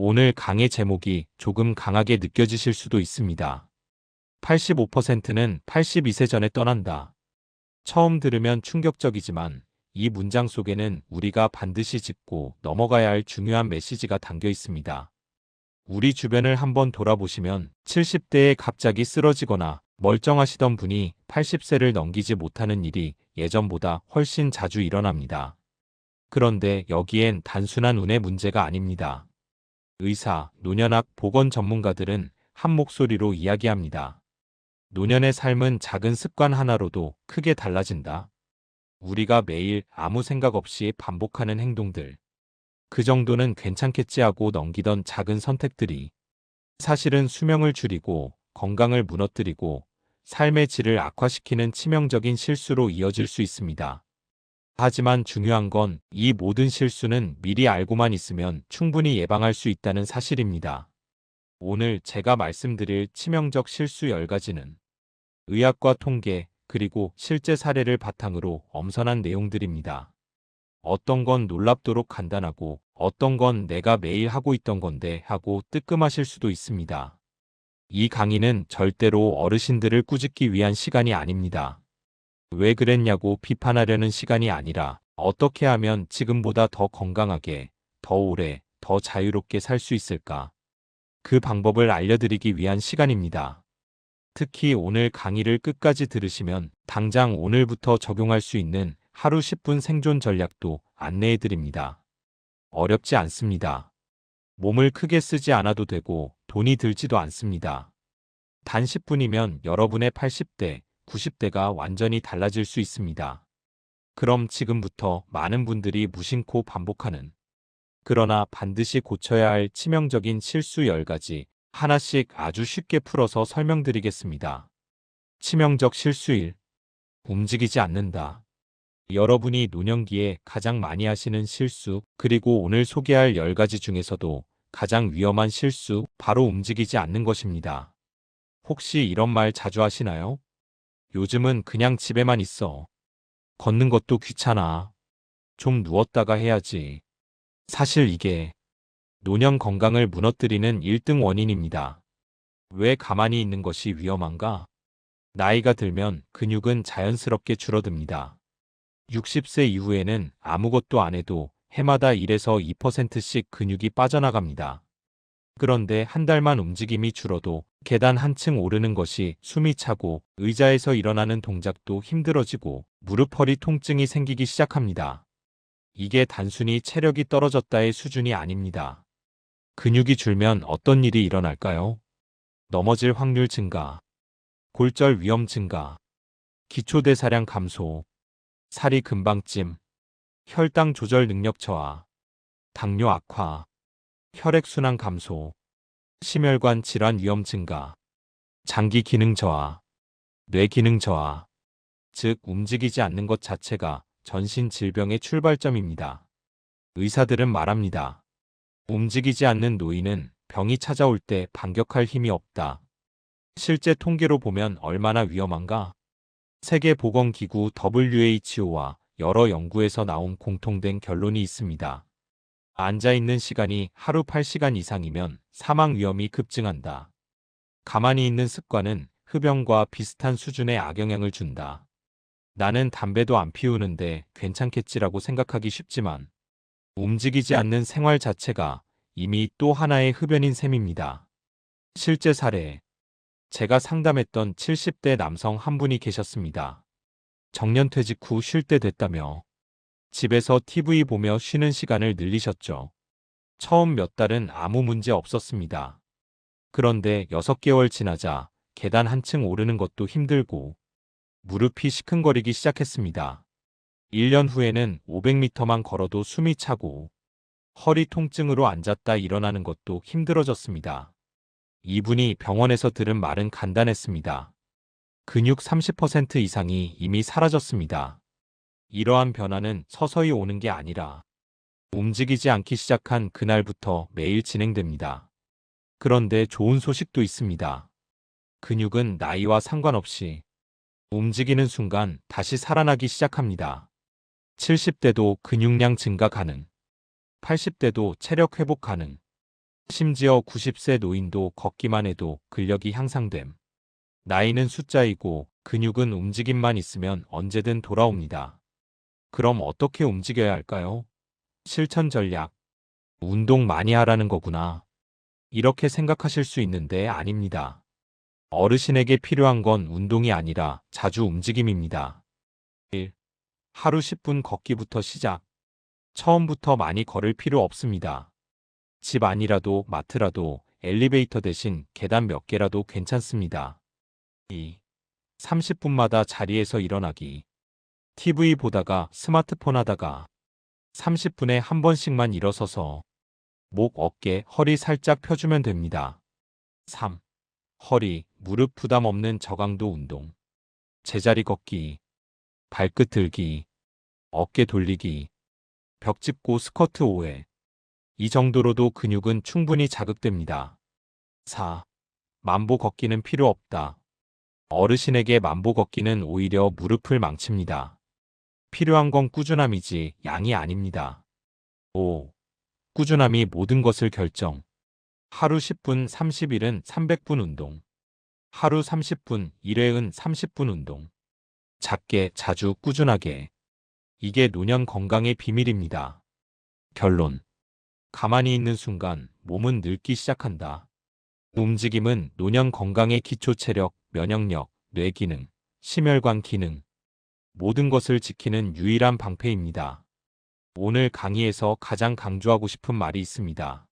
오늘 강의 제목이 조금 강하게 느껴지실 수도 있습니다. 85%는 82세 전에 떠난다. 처음 들으면 충격적이지만 이 문장 속에는 우리가 반드시 짚고 넘어가야 할 중요한 메시지가 담겨 있습니다. 우리 주변을 한번 돌아보시면 70대에 갑자기 쓰러지거나 멀쩡하시던 분이 80세를 넘기지 못하는 일이 예전보다 훨씬 자주 일어납니다. 그런데 여기엔 단순한 운의 문제가 아닙니다. 의사, 노년학, 보건 전문가들은 한 목소리로 이야기합니다. 노년의 삶은 작은 습관 하나로도 크게 달라진다. 우리가 매일 아무 생각 없이 반복하는 행동들. 그 정도는 괜찮겠지 하고 넘기던 작은 선택들이 사실은 수명을 줄이고 건강을 무너뜨리고 삶의 질을 악화시키는 치명적인 실수로 이어질 수 있습니다. 하지만 중요한 건 이 모든 실수는 미리 알고만 있으면 충분히 예방할 수 있다는 사실입니다. 오늘 제가 말씀드릴 치명적 실수 10가지는 의학과 통계 그리고 실제 사례를 바탕으로 엄선한 내용들입니다. 어떤 건 놀랍도록 간단하고 어떤 건 내가 매일 하고 있던 건데 하고 뜨끔하실 수도 있습니다. 이 강의는 절대로 어르신들을 꾸짖기 위한 시간이 아닙니다. 왜 그랬냐고 비판하려는 시간이 아니라 어떻게 하면 지금보다 더 건강하게, 더 오래, 더 자유롭게 살 수 있을까? 그 방법을 알려드리기 위한 시간입니다. 특히 오늘 강의를 끝까지 들으시면 당장 오늘부터 적용할 수 있는 하루 10분 생존 전략도 안내해드립니다. 어렵지 않습니다. 몸을 크게 쓰지 않아도 되고 돈이 들지도 않습니다. 단 10분이면 여러분의 80대, 90대가 완전히 달라질 수 있습니다. 그럼 지금부터 많은 분들이 무심코 반복하는 그러나 반드시 고쳐야 할 치명적인 실수 10가지 하나씩 아주 쉽게 풀어서 설명드리겠습니다. 치명적 실수 1. 움직이지 않는다. 여러분이 노년기에 가장 많이 하시는 실수 그리고 오늘 소개할 10가지 중에서도 가장 위험한 실수 바로 움직이지 않는 것입니다. 혹시 이런 말 자주 하시나요? 요즘은 그냥 집에만 있어. 걷는 것도 귀찮아. 좀 누웠다가 해야지. 사실 이게 노년 건강을 무너뜨리는 1등 원인입니다. 왜 가만히 있는 것이 위험한가? 나이가 들면 근육은 자연스럽게 줄어듭니다. 60세 이후에는 아무것도 안 해도 해마다 1에서 2%씩 근육이 빠져나갑니다. 그런데 한 달만 움직임이 줄어도 계단 한층 오르는 것이 숨이 차고 의자에서 일어나는 동작도 힘들어지고 무릎 허리 통증이 생기기 시작합니다. 이게 단순히 체력이 떨어졌다의 수준이 아닙니다. 근육이 줄면 어떤 일이 일어날까요? 넘어질 확률 증가, 골절 위험 증가, 기초대사량 감소, 살이 금방 찜, 혈당 조절 능력 저하, 당뇨 악화, 혈액순환 감소, 심혈관 질환 위험 증가, 장기 기능 저하, 뇌 기능 저하, 즉 움직이지 않는 것 자체가 전신 질병의 출발점입니다. 의사들은 말합니다. 움직이지 않는 노인은 병이 찾아올 때 반격할 힘이 없다. 실제 통계로 보면 얼마나 위험한가? 세계보건기구 WHO와 여러 연구에서 나온 공통된 결론이 있습니다. 앉아있는 시간이 하루 8시간 이상이면 사망 위험이 급증한다. 가만히 있는 습관은 흡연과 비슷한 수준의 악영향을 준다. 나는 담배도 안 피우는데 괜찮겠지라고 생각하기 쉽지만 움직이지 않는 생활 자체가 이미 또 하나의 흡연인 셈입니다. 실제 사례. 제가 상담했던 70대 남성 한 분이 계셨습니다. 정년퇴직 후 쉴 때 됐다며 집에서 TV 보며 쉬는 시간을 늘리셨죠. 처음 몇 달은 아무 문제 없었습니다. 그런데 6개월 지나자 계단 한층 오르는 것도 힘들고 무릎이 시큰거리기 시작했습니다. 1년 후에는 500m만 걸어도 숨이 차고 허리 통증으로 앉았다 일어나는 것도 힘들어졌습니다. 이분이 병원에서 들은 말은 간단했습니다. 근육 30% 이상이 이미 사라졌습니다. 이러한 변화는 서서히 오는 게 아니라 움직이지 않기 시작한 그날부터 매일 진행됩니다. 그런데 좋은 소식도 있습니다. 근육은 나이와 상관없이 움직이는 순간 다시 살아나기 시작합니다. 70대도 근육량 증가 가능, 80대도 체력 회복 가능. 심지어 90세 노인도 걷기만 해도 근력이 향상됨. 나이는 숫자이고 근육은 움직임만 있으면 언제든 돌아옵니다. 그럼 어떻게 움직여야 할까요? 실천 전략. 운동 많이 하라는 거구나. 이렇게 생각하실 수 있는데 아닙니다. 어르신에게 필요한 건 운동이 아니라 자주 움직임입니다. 1. 하루 10분 걷기부터 시작. 처음부터 많이 걸을 필요 없습니다. 집 안이라도 마트라도 엘리베이터 대신 계단 몇 개라도 괜찮습니다. 2. 30분마다 자리에서 일어나기. TV 보다가 스마트폰 하다가 30분에 한 번씩만 일어서서 목, 어깨, 허리 살짝 펴주면 됩니다. 3. 허리, 무릎 부담 없는 저강도 운동. 제자리 걷기, 발끝 들기, 어깨 돌리기, 벽 짚고 스쿼트 5회. 이 정도로도 근육은 충분히 자극됩니다. 4. 만보 걷기는 필요 없다. 어르신에게 만보 걷기는 오히려 무릎을 망칩니다. 필요한 건 꾸준함이지 양이 아닙니다. 5. 꾸준함이 모든 것을 결정. 하루 10분 30일은 300분 운동. 하루 30분 1회은 30분 운동. 작게 자주 꾸준하게. 이게 노년 건강의 비밀입니다. 결론. 가만히 있는 순간 몸은 늙기 시작한다. 움직임은 노년 건강의 기초 체력, 면역력, 뇌 기능, 심혈관 기능, 모든 것을 지키는 유일한 방패입니다. 오늘 강의에서 가장 강조하고 싶은 말이 있습니다.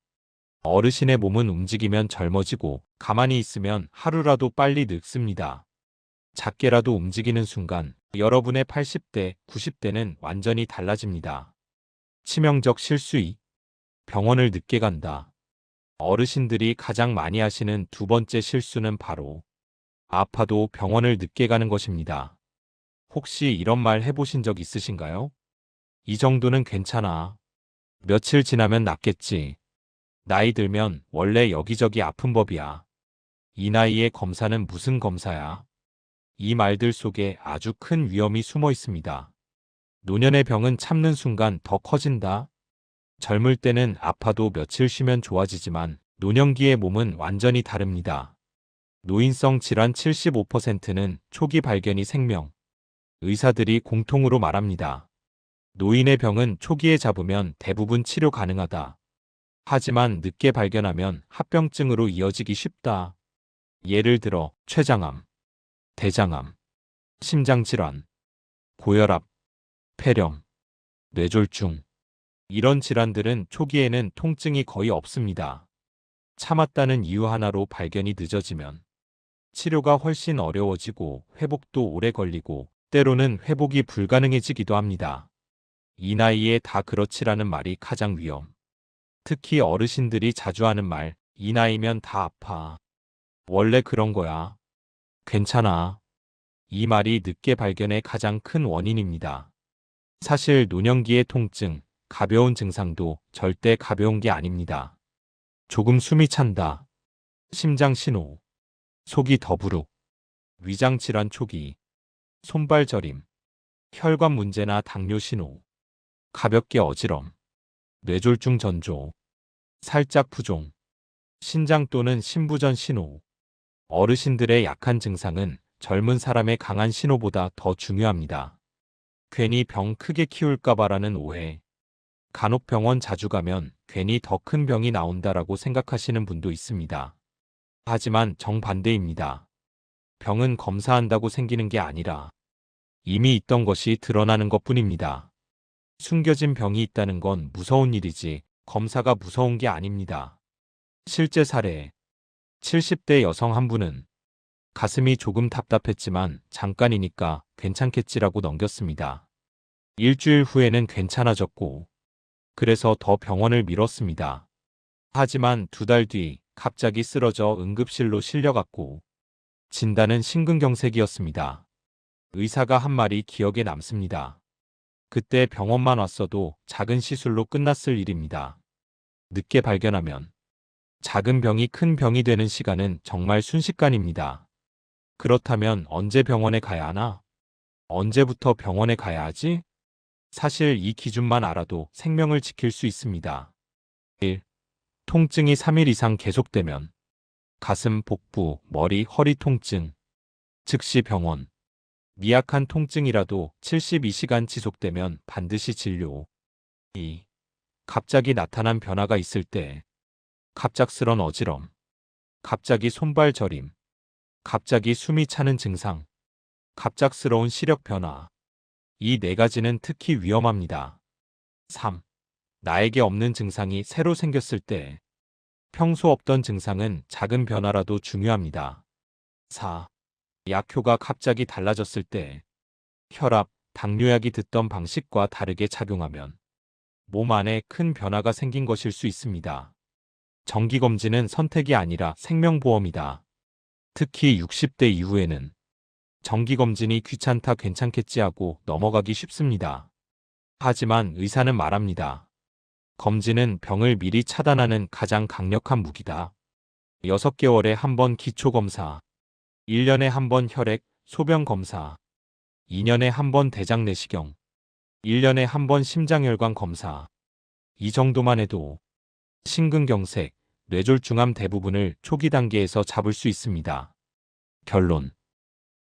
어르신의 몸은 움직이면 젊어지고 가만히 있으면 하루라도 빨리 늙습니다. 작게라도 움직이는 순간 여러분의 80대, 90대는 완전히 달라집니다. 치명적 실수 2. 병원을 늦게 간다. 어르신들이 가장 많이 하시는 두 번째 실수는 바로 아파도 병원을 늦게 가는 것입니다. 혹시 이런 말 해보신 적 있으신가요? 이 정도는 괜찮아. 며칠 지나면 낫겠지. 나이 들면 원래 여기저기 아픈 법이야. 이 나이에 검사는 무슨 검사야? 이 말들 속에 아주 큰 위험이 숨어 있습니다. 노년의 병은 참는 순간 더 커진다. 젊을 때는 아파도 며칠 쉬면 좋아지지만 노년기의 몸은 완전히 다릅니다. 노인성 질환 75%는 초기 발견이 생명. 의사들이 공통으로 말합니다. 노인의 병은 초기에 잡으면 대부분 치료 가능하다. 하지만 늦게 발견하면 합병증으로 이어지기 쉽다. 예를 들어 췌장암, 대장암, 심장질환, 고혈압, 폐렴, 뇌졸중. 이런 질환들은 초기에는 통증이 거의 없습니다. 참았다는 이유 하나로 발견이 늦어지면 치료가 훨씬 어려워지고 회복도 오래 걸리고 때로는 회복이 불가능해지기도 합니다. 이 나이에 다 그렇지라는 말이 가장 위험. 특히 어르신들이 자주 하는 말, 이 나이면 다 아파. 원래 그런 거야. 괜찮아. 이 말이 늦게 발견의 가장 큰 원인입니다. 사실 노년기의 통증, 가벼운 증상도 절대 가벼운 게 아닙니다. 조금 숨이 찬다. 심장 신호. 속이 더부룩. 위장 질환 초기. 손발 저림. 혈관 문제나 당뇨 신호. 가볍게 어지럼. 뇌졸중 전조. 살짝 부종. 신장 또는 신부전 신호. 어르신들의 약한 증상은 젊은 사람의 강한 신호보다 더 중요합니다. 괜히 병 크게 키울까봐라는 오해. 간혹 병원 자주 가면 괜히 더 큰 병이 나온다라고 생각하시는 분도 있습니다. 하지만 정반대입니다. 병은 검사한다고 생기는 게 아니라 이미 있던 것이 드러나는 것뿐입니다. 숨겨진 병이 있다는 건 무서운 일이지 검사가 무서운 게 아닙니다. 실제 사례. 70대 여성 한 분은 가슴이 조금 답답했지만 잠깐이니까 괜찮겠지라고 넘겼습니다. 일주일 후에는 괜찮아졌고 그래서 더 병원을 미뤘습니다. 하지만 2달 뒤 갑자기 쓰러져 응급실로 실려갔고 진단은 심근경색이었습니다. 의사가 한 말이 기억에 남습니다. 그때 병원만 왔어도 작은 시술로 끝났을 일입니다. 늦게 발견하면 작은 병이 큰 병이 되는 시간은 정말 순식간입니다. 그렇다면 언제 병원에 가야 하나? 언제부터 병원에 가야 하지? 사실 이 기준만 알아도 생명을 지킬 수 있습니다. 1. 통증이 3일 이상 계속되면 가슴, 복부, 머리, 허리 통증, 즉시 병원. 미약한 통증이라도 72시간 지속되면 반드시 진료. 2. 갑자기 나타난 변화가 있을 때 갑작스런 어지럼, 갑자기 손발 저림, 갑자기 숨이 차는 증상, 갑작스러운 시력 변화. 이 네 가지는 특히 위험합니다. 3. 나에게 없는 증상이 새로 생겼을 때 평소 없던 증상은 작은 변화라도 중요합니다. 4. 약효가 갑자기 달라졌을 때 혈압, 당뇨약이 듣던 방식과 다르게 작용하면 몸 안에 큰 변화가 생긴 것일 수 있습니다. 정기검진은 선택이 아니라 생명보험이다. 특히 60대 이후에는 정기검진이 귀찮다 괜찮겠지 하고 넘어가기 쉽습니다. 하지만 의사는 말합니다. 검진은 병을 미리 차단하는 가장 강력한 무기다. 6개월에 한 번 기초검사, 1년에 한 번 혈액, 소변 검사, 2년에 한 번 대장 내시경, 1년에 한 번 심장혈관 검사. 이 정도만 해도 심근경색, 뇌졸중암 대부분을 초기 단계에서 잡을 수 있습니다. 결론.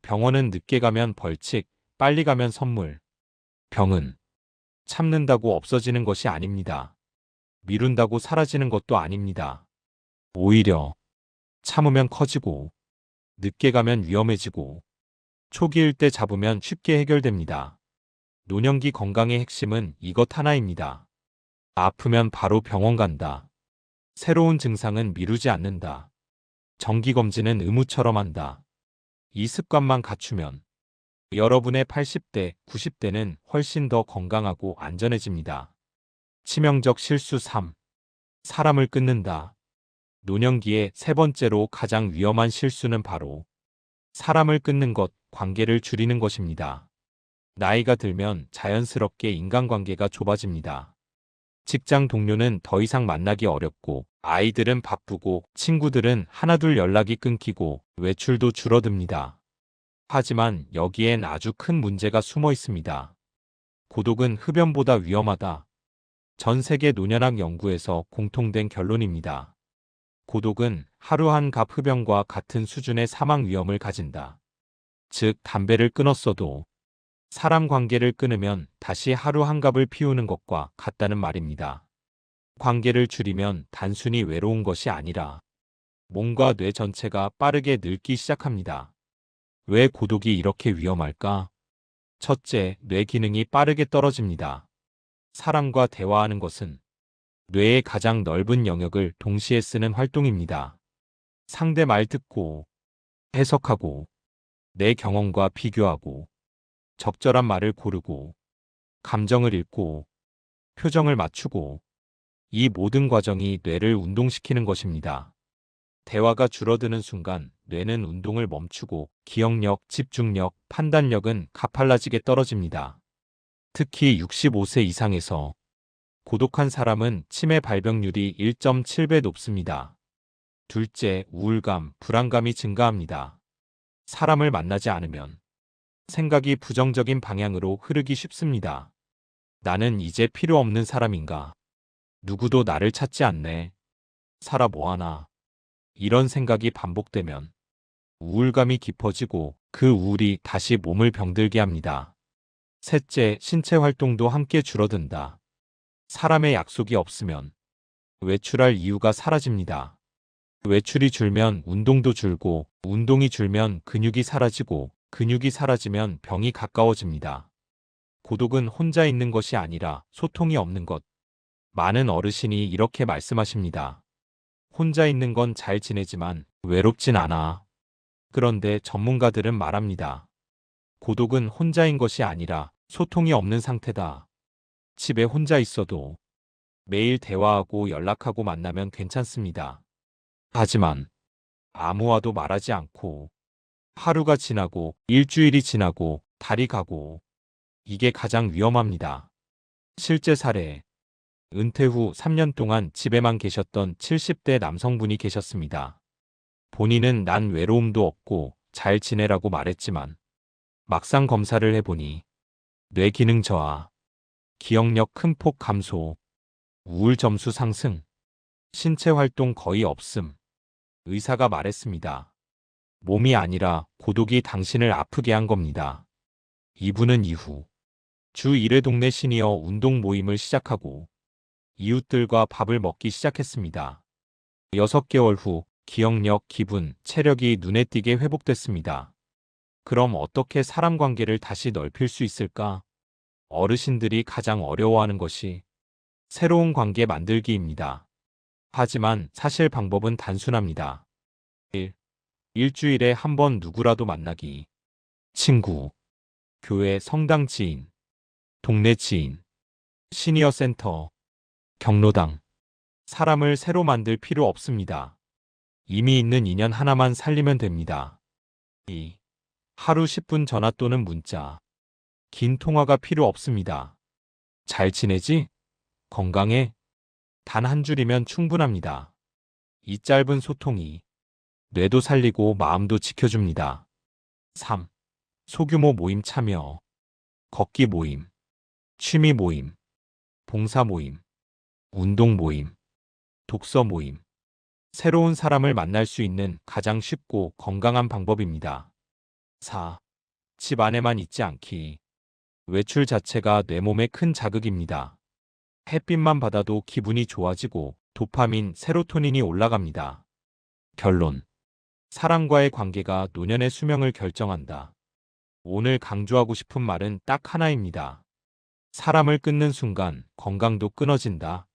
병원은 늦게 가면 벌칙, 빨리 가면 선물. 병은 참는다고 없어지는 것이 아닙니다. 미룬다고 사라지는 것도 아닙니다. 오히려 참으면 커지고, 늦게 가면 위험해지고, 초기일 때 잡으면 쉽게 해결됩니다. 노년기 건강의 핵심은 이것 하나입니다. 아프면 바로 병원 간다. 새로운 증상은 미루지 않는다. 정기검진은 의무처럼 한다. 이 습관만 갖추면 여러분의 80대, 90대는 훨씬 더 건강하고 안전해집니다. 치명적 실수 3. 사람을 끊는다. 노년기의 세 번째로 가장 위험한 실수는 바로 사람을 끊는 것, 관계를 줄이는 것입니다. 나이가 들면 자연스럽게 인간관계가 좁아집니다. 직장 동료는 더 이상 만나기 어렵고, 아이들은 바쁘고, 친구들은 하나둘 연락이 끊기고, 외출도 줄어듭니다. 하지만 여기엔 아주 큰 문제가 숨어 있습니다. 고독은 흡연보다 위험하다. 전 세계 노년학 연구에서 공통된 결론입니다. 고독은 하루 한 갑 흡연과 같은 수준의 사망 위험을 가진다. 즉, 담배를 끊었어도 사람 관계를 끊으면 다시 하루 한 갑을 피우는 것과 같다는 말입니다. 관계를 줄이면 단순히 외로운 것이 아니라 몸과 뇌 전체가 빠르게 늙기 시작합니다. 왜 고독이 이렇게 위험할까? 첫째, 뇌 기능이 빠르게 떨어집니다. 사람과 대화하는 것은 뇌의 가장 넓은 영역을 동시에 쓰는 활동입니다. 상대 말 듣고, 해석하고, 내 경험과 비교하고, 적절한 말을 고르고, 감정을 읽고, 표정을 맞추고, 이 모든 과정이 뇌를 운동시키는 것입니다. 대화가 줄어드는 순간 뇌는 운동을 멈추고 기억력, 집중력, 판단력은 가팔라지게 떨어집니다. 특히 65세 이상에서 고독한 사람은 치매 발병률이 1.7배 높습니다. 둘째, 우울감, 불안감이 증가합니다. 사람을 만나지 않으면 생각이 부정적인 방향으로 흐르기 쉽습니다. 나는 이제 필요 없는 사람인가? 누구도 나를 찾지 않네. 살아 뭐하나? 이런 생각이 반복되면 우울감이 깊어지고 그 우울이 다시 몸을 병들게 합니다. 셋째, 신체 활동도 함께 줄어든다. 사람의 약속이 없으면 외출할 이유가 사라집니다. 외출이 줄면 운동도 줄고, 운동이 줄면 근육이 사라지고, 근육이 사라지면 병이 가까워집니다. 고독은 혼자 있는 것이 아니라 소통이 없는 것. 많은 어르신이 이렇게 말씀하십니다. 혼자 있는 건 잘 지내지만 외롭진 않아. 그런데 전문가들은 말합니다. 고독은 혼자인 것이 아니라 소통이 없는 상태다. 집에 혼자 있어도 매일 대화하고 연락하고 만나면 괜찮습니다. 하지만 아무와도 말하지 않고 하루가 지나고 일주일이 지나고 달이 가고 이게 가장 위험합니다. 실제 사례. 은퇴 후 3년 동안 집에만 계셨던 70대 남성분이 계셨습니다. 본인은 난 외로움도 없고 잘 지내라고 말했지만 막상 검사를 해보니 뇌 기능 저하, 기억력 큰 폭 감소, 우울 점수 상승, 신체 활동 거의 없음. 의사가 말했습니다. 몸이 아니라 고독이 당신을 아프게 한 겁니다. 이분은 이후 주 1회 동네 시니어 운동 모임을 시작하고 이웃들과 밥을 먹기 시작했습니다. 6개월 후 기억력, 기분, 체력이 눈에 띄게 회복됐습니다. 그럼 어떻게 사람 관계를 다시 넓힐 수 있을까? 어르신들이 가장 어려워하는 것이 새로운 관계 만들기입니다. 하지만 사실 방법은 단순합니다. 1. 일주일에 한 번 누구라도 만나기. 친구, 교회, 성당 지인, 동네 지인, 시니어 센터, 경로당. 사람을 새로 만들 필요 없습니다. 이미 있는 인연 하나만 살리면 됩니다. 2. 하루 10분 전화 또는 문자. 긴 통화가 필요 없습니다. 잘 지내지? 건강해? 단 한 줄이면 충분합니다. 이 짧은 소통이 뇌도 살리고 마음도 지켜줍니다. 3. 소규모 모임 참여. 걷기 모임, 취미 모임, 봉사 모임, 운동 모임, 독서 모임. 새로운 사람을 만날 수 있는 가장 쉽고 건강한 방법입니다. 4. 집 안에만 있지 않기. 외출 자체가 내 몸에 큰 자극입니다. 햇빛만 받아도 기분이 좋아지고 도파민, 세로토닌이 올라갑니다. 결론. 사람과의 관계가 노년의 수명을 결정한다. 오늘 강조하고 싶은 말은 딱 하나입니다. 사람을 끊는 순간 건강도 끊어진다.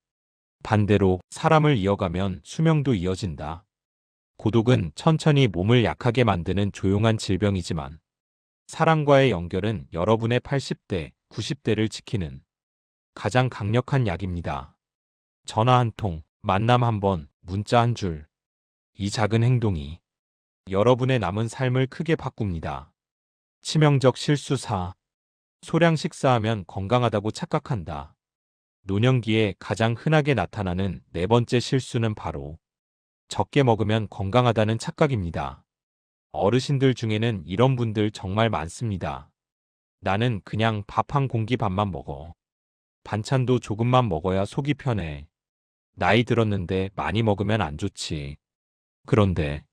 반대로 사람을 이어가면 수명도 이어진다. 고독은 천천히 몸을 약하게 만드는 조용한 질병이지만 사람과의 연결은 여러분의 80대, 90대를 지키는 가장 강력한 약입니다. 전화 한 통, 만남 한 번, 문자 한 줄. 이 작은 행동이 여러분의 남은 삶을 크게 바꿉니다. 치명적 실수 4. 소량 식사하면 건강하다고 착각한다. 노년기에 가장 흔하게 나타나는 네 번째 실수는 바로 적게 먹으면 건강하다는 착각입니다. 어르신들 중에는 이런 분들 정말 많습니다. 나는 그냥 밥 한 공기 밥만 먹어. 반찬도 조금만 먹어야 속이 편해. 나이 들었는데 많이 먹으면 안 좋지. 그런데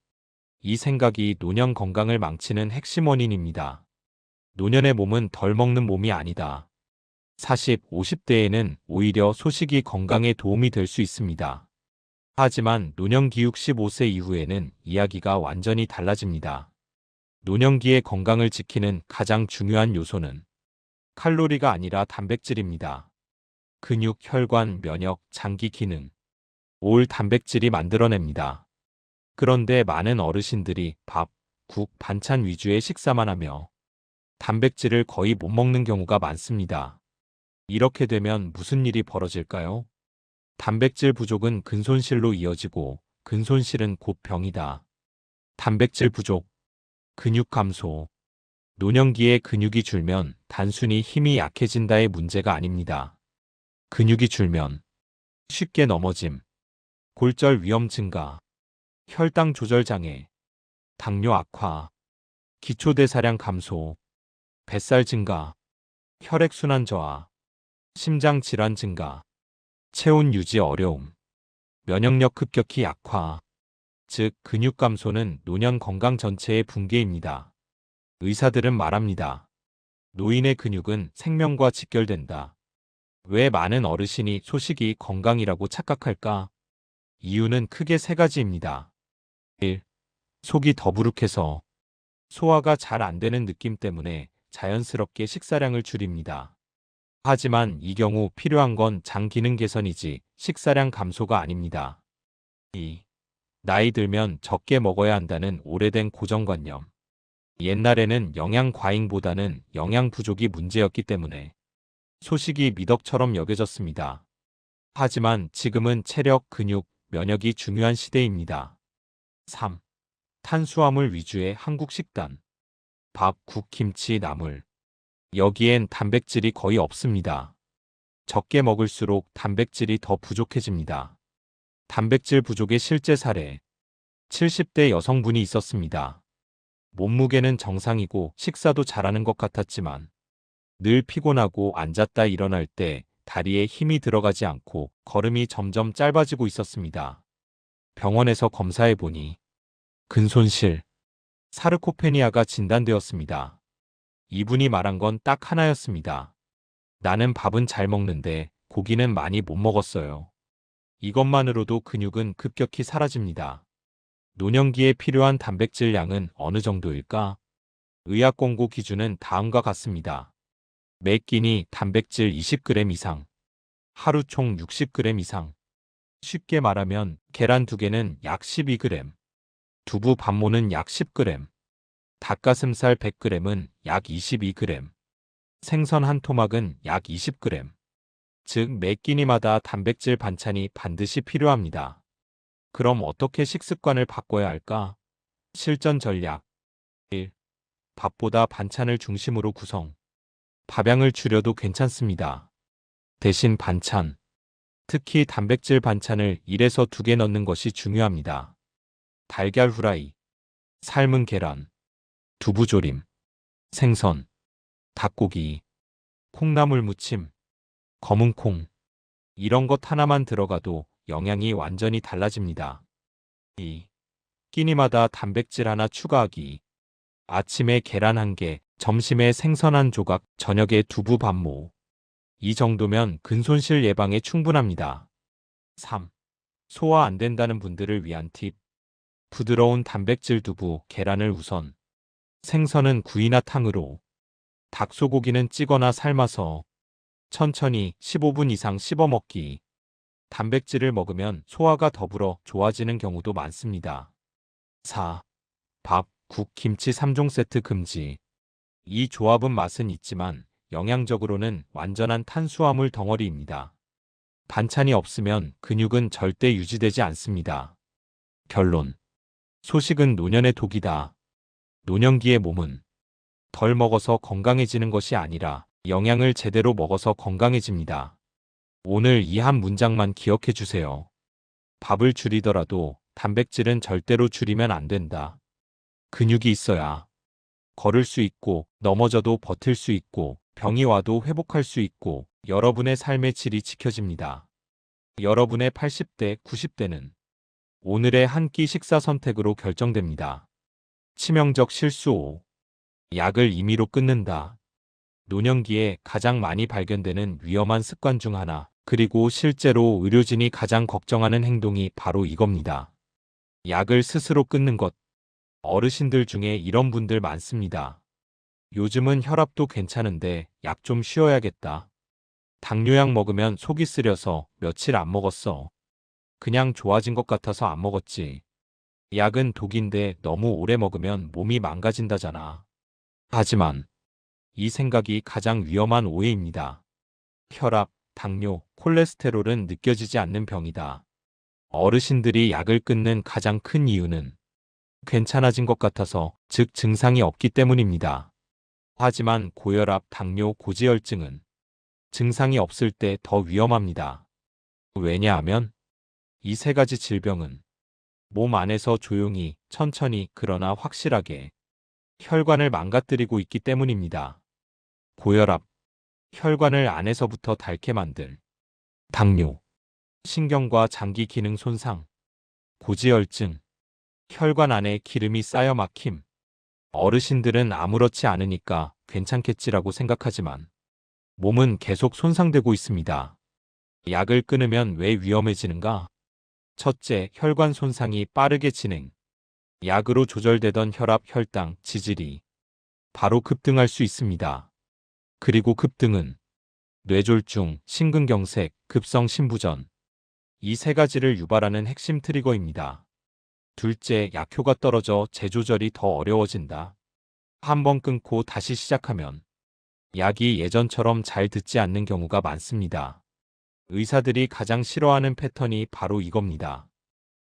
이 생각이 노년 건강을 망치는 핵심 원인입니다. 노년의 몸은 덜 먹는 몸이 아니다. 40, 50대에는 오히려 소식이 건강에 도움이 될 수 있습니다. 하지만 노년기 65세 이후에는 이야기가 완전히 달라집니다. 노년기의 건강을 지키는 가장 중요한 요소는 칼로리가 아니라 단백질입니다. 근육, 혈관, 면역, 장기 기능, 올 단백질이 만들어냅니다. 그런데 많은 어르신들이 밥, 국, 반찬 위주의 식사만 하며 단백질을 거의 못 먹는 경우가 많습니다. 이렇게 되면 무슨 일이 벌어질까요? 단백질 부족은 근손실로 이어지고 근손실은 곧 병이다. 단백질 부족, 근육 감소. 노년기에 근육이 줄면 단순히 힘이 약해진다의 문제가 아닙니다. 근육이 줄면 쉽게 넘어짐, 골절 위험 증가, 혈당 조절 장애, 당뇨 악화, 기초대사량 감소, 뱃살 증가, 혈액순환 저하, 심장 질환 증가, 체온 유지 어려움, 면역력 급격히 약화, 즉 근육 감소는 노년 건강 전체의 붕괴입니다. 의사들은 말합니다. 노인의 근육은 생명과 직결된다. 왜 많은 어르신이 소식이 건강이라고 착각할까? 이유는 크게 세 가지입니다. 1. 속이 더부룩해서 소화가 잘 안 되는 느낌 때문에 자연스럽게 식사량을 줄입니다. 하지만 이 경우 필요한 건 장 기능 개선이지 식사량 감소가 아닙니다. 2. 나이 들면 적게 먹어야 한다는 오래된 고정관념. 옛날에는 영양 과잉보다는 영양 부족이 문제였기 때문에 소식이 미덕처럼 여겨졌습니다. 하지만 지금은 체력, 근육, 면역이 중요한 시대입니다. 3. 탄수화물 위주의 한국 식단. 밥, 국, 김치, 나물. 여기엔 단백질이 거의 없습니다. 적게 먹을수록 단백질이 더 부족해집니다. 단백질 부족의 실제 사례. 70대 여성분이 있었습니다. 몸무게는 정상이고 식사도 잘하는 것 같았지만 늘 피곤하고 앉았다 일어날 때 다리에 힘이 들어가지 않고 걸음이 점점 짧아지고 있었습니다. 병원에서 검사해보니 근손실, 사르코페니아가 진단되었습니다. 이분이 말한 건 딱 하나였습니다. 나는 밥은 잘 먹는데 고기는 많이 못 먹었어요. 이것만으로도 근육은 급격히 사라집니다. 노년기에 필요한 단백질 양은 어느 정도일까? 의학 권고 기준은 다음과 같습니다. 매 끼니 단백질 20g 이상, 하루 총 60g 이상. 쉽게 말하면 계란 2개는 약 12g, 두부 반모는 약 10g, 닭가슴살 100g은 약 22g, 생선 한 토막은 약 20g. 즉, 매 끼니마다 단백질 반찬이 반드시 필요합니다. 그럼 어떻게 식습관을 바꿔야 할까? 실전 전략 1. 밥보다 반찬을 중심으로 구성. 밥양을 줄여도 괜찮습니다. 대신 반찬, 특히 단백질 반찬을 1에서 2개 넣는 것이 중요합니다. 달걀 후라이, 삶은 계란, 두부조림, 생선, 닭고기, 콩나물 무침, 검은콩. 이런 것 하나만 들어가도 영양이 완전히 달라집니다. 2. 끼니마다 단백질 하나 추가하기. 아침에 계란 1개, 점심에 생선 1조각, 저녁에 두부 반모. 이 정도면 근손실 예방에 충분합니다. 3. 소화 안 된다는 분들을 위한 팁. 부드러운 단백질 두부, 계란을 우선. 생선은 구이나 탕으로. 닭소고기는 찌거나 삶아서 천천히 15분 이상 씹어 먹기. 단백질을 먹으면 소화가 더불어 좋아지는 경우도 많습니다. 4. 밥, 국, 김치 3종 세트 금지. 이 조합은 맛은 있지만 영양적으로는 완전한 탄수화물 덩어리입니다. 반찬이 없으면 근육은 절대 유지되지 않습니다. 결론. 소식은 노년의 독이다. 노년기의 몸은 덜 먹어서 건강해지는 것이 아니라 영양을 제대로 먹어서 건강해집니다. 오늘 이 한 문장만 기억해 주세요. 밥을 줄이더라도 단백질은 절대로 줄이면 안 된다. 근육이 있어야 걸을 수 있고, 넘어져도 버틸 수 있고, 병이 와도 회복할 수 있고, 여러분의 삶의 질이 지켜집니다. 여러분의 80대, 90대는 오늘의 한 끼 식사 선택으로 결정됩니다. 치명적 실수 5. 약을 임의로 끊는다. 노년기에 가장 많이 발견되는 위험한 습관 중 하나, 그리고 실제로 의료진이 가장 걱정하는 행동이 바로 이겁니다. 약을 스스로 끊는 것. 어르신들 중에 이런 분들 많습니다. 요즘은 혈압도 괜찮은데 약 좀 쉬어야겠다. 당뇨약 먹으면 속이 쓰려서 며칠 안 먹었어. 그냥 좋아진 것 같아서 안 먹었지. 약은 독인데 너무 오래 먹으면 몸이 망가진다잖아. 하지만 이 생각이 가장 위험한 오해입니다. 혈압, 당뇨, 콜레스테롤은 느껴지지 않는 병이다. 어르신들이 약을 끊는 가장 큰 이유는 괜찮아진 것 같아서, 즉 증상이 없기 때문입니다. 하지만 고혈압, 당뇨, 고지혈증은 증상이 없을 때 더 위험합니다. 왜냐하면 이 세 가지 질병은 몸 안에서 조용히, 천천히, 그러나 확실하게 혈관을 망가뜨리고 있기 때문입니다. 고혈압, 혈관을 안에서부터 닳게 만들. 당뇨, 신경과 장기 기능 손상. 고지혈증, 혈관 안에 기름이 쌓여 막힘. 어르신들은 아무렇지 않으니까 괜찮겠지라고 생각하지만 몸은 계속 손상되고 있습니다. 약을 끊으면 왜 위험해지는가? 첫째, 혈관 손상이 빠르게 진행. 약으로 조절되던 혈압, 혈당, 지질이 바로 급등할 수 있습니다. 그리고 급등은 뇌졸중, 심근경색, 급성 심부전. 이 세 가지를 유발하는 핵심 트리거입니다. 둘째, 약효가 떨어져 재조절이 더 어려워진다. 한 번 끊고 다시 시작하면 약이 예전처럼 잘 듣지 않는 경우가 많습니다. 의사들이 가장 싫어하는 패턴이 바로 이겁니다.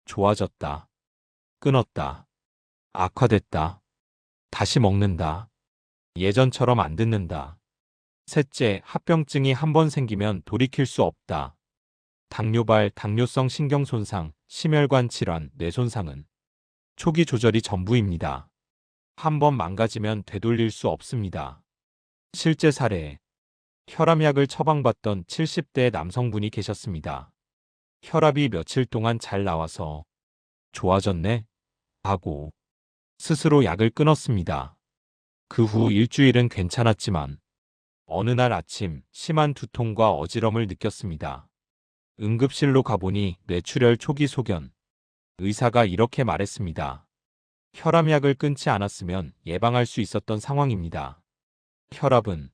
좋아졌다. 끊었다. 악화됐다. 다시 먹는다. 예전처럼 안 듣는다. 셋째, 합병증이 한 번 생기면 돌이킬 수 없다. 당뇨발, 당뇨성 신경손상, 심혈관 질환, 뇌손상은 초기 조절이 전부입니다. 한 번 망가지면 되돌릴 수 없습니다. 실제 사례, 혈압약을 처방받던 70대 남성분이 계셨습니다. 혈압이 며칠 동안 잘 나와서 좋아졌네 하고 스스로 약을 끊었습니다. 그 후 일주일은 괜찮았지만 어느 날 아침 심한 두통과 어지럼을 느꼈습니다. 응급실로 가보니 뇌출혈 초기 소견. 의사가 이렇게 말했습니다. 혈압약을 끊지 않았으면 예방할 수 있었던 상황입니다. 혈압은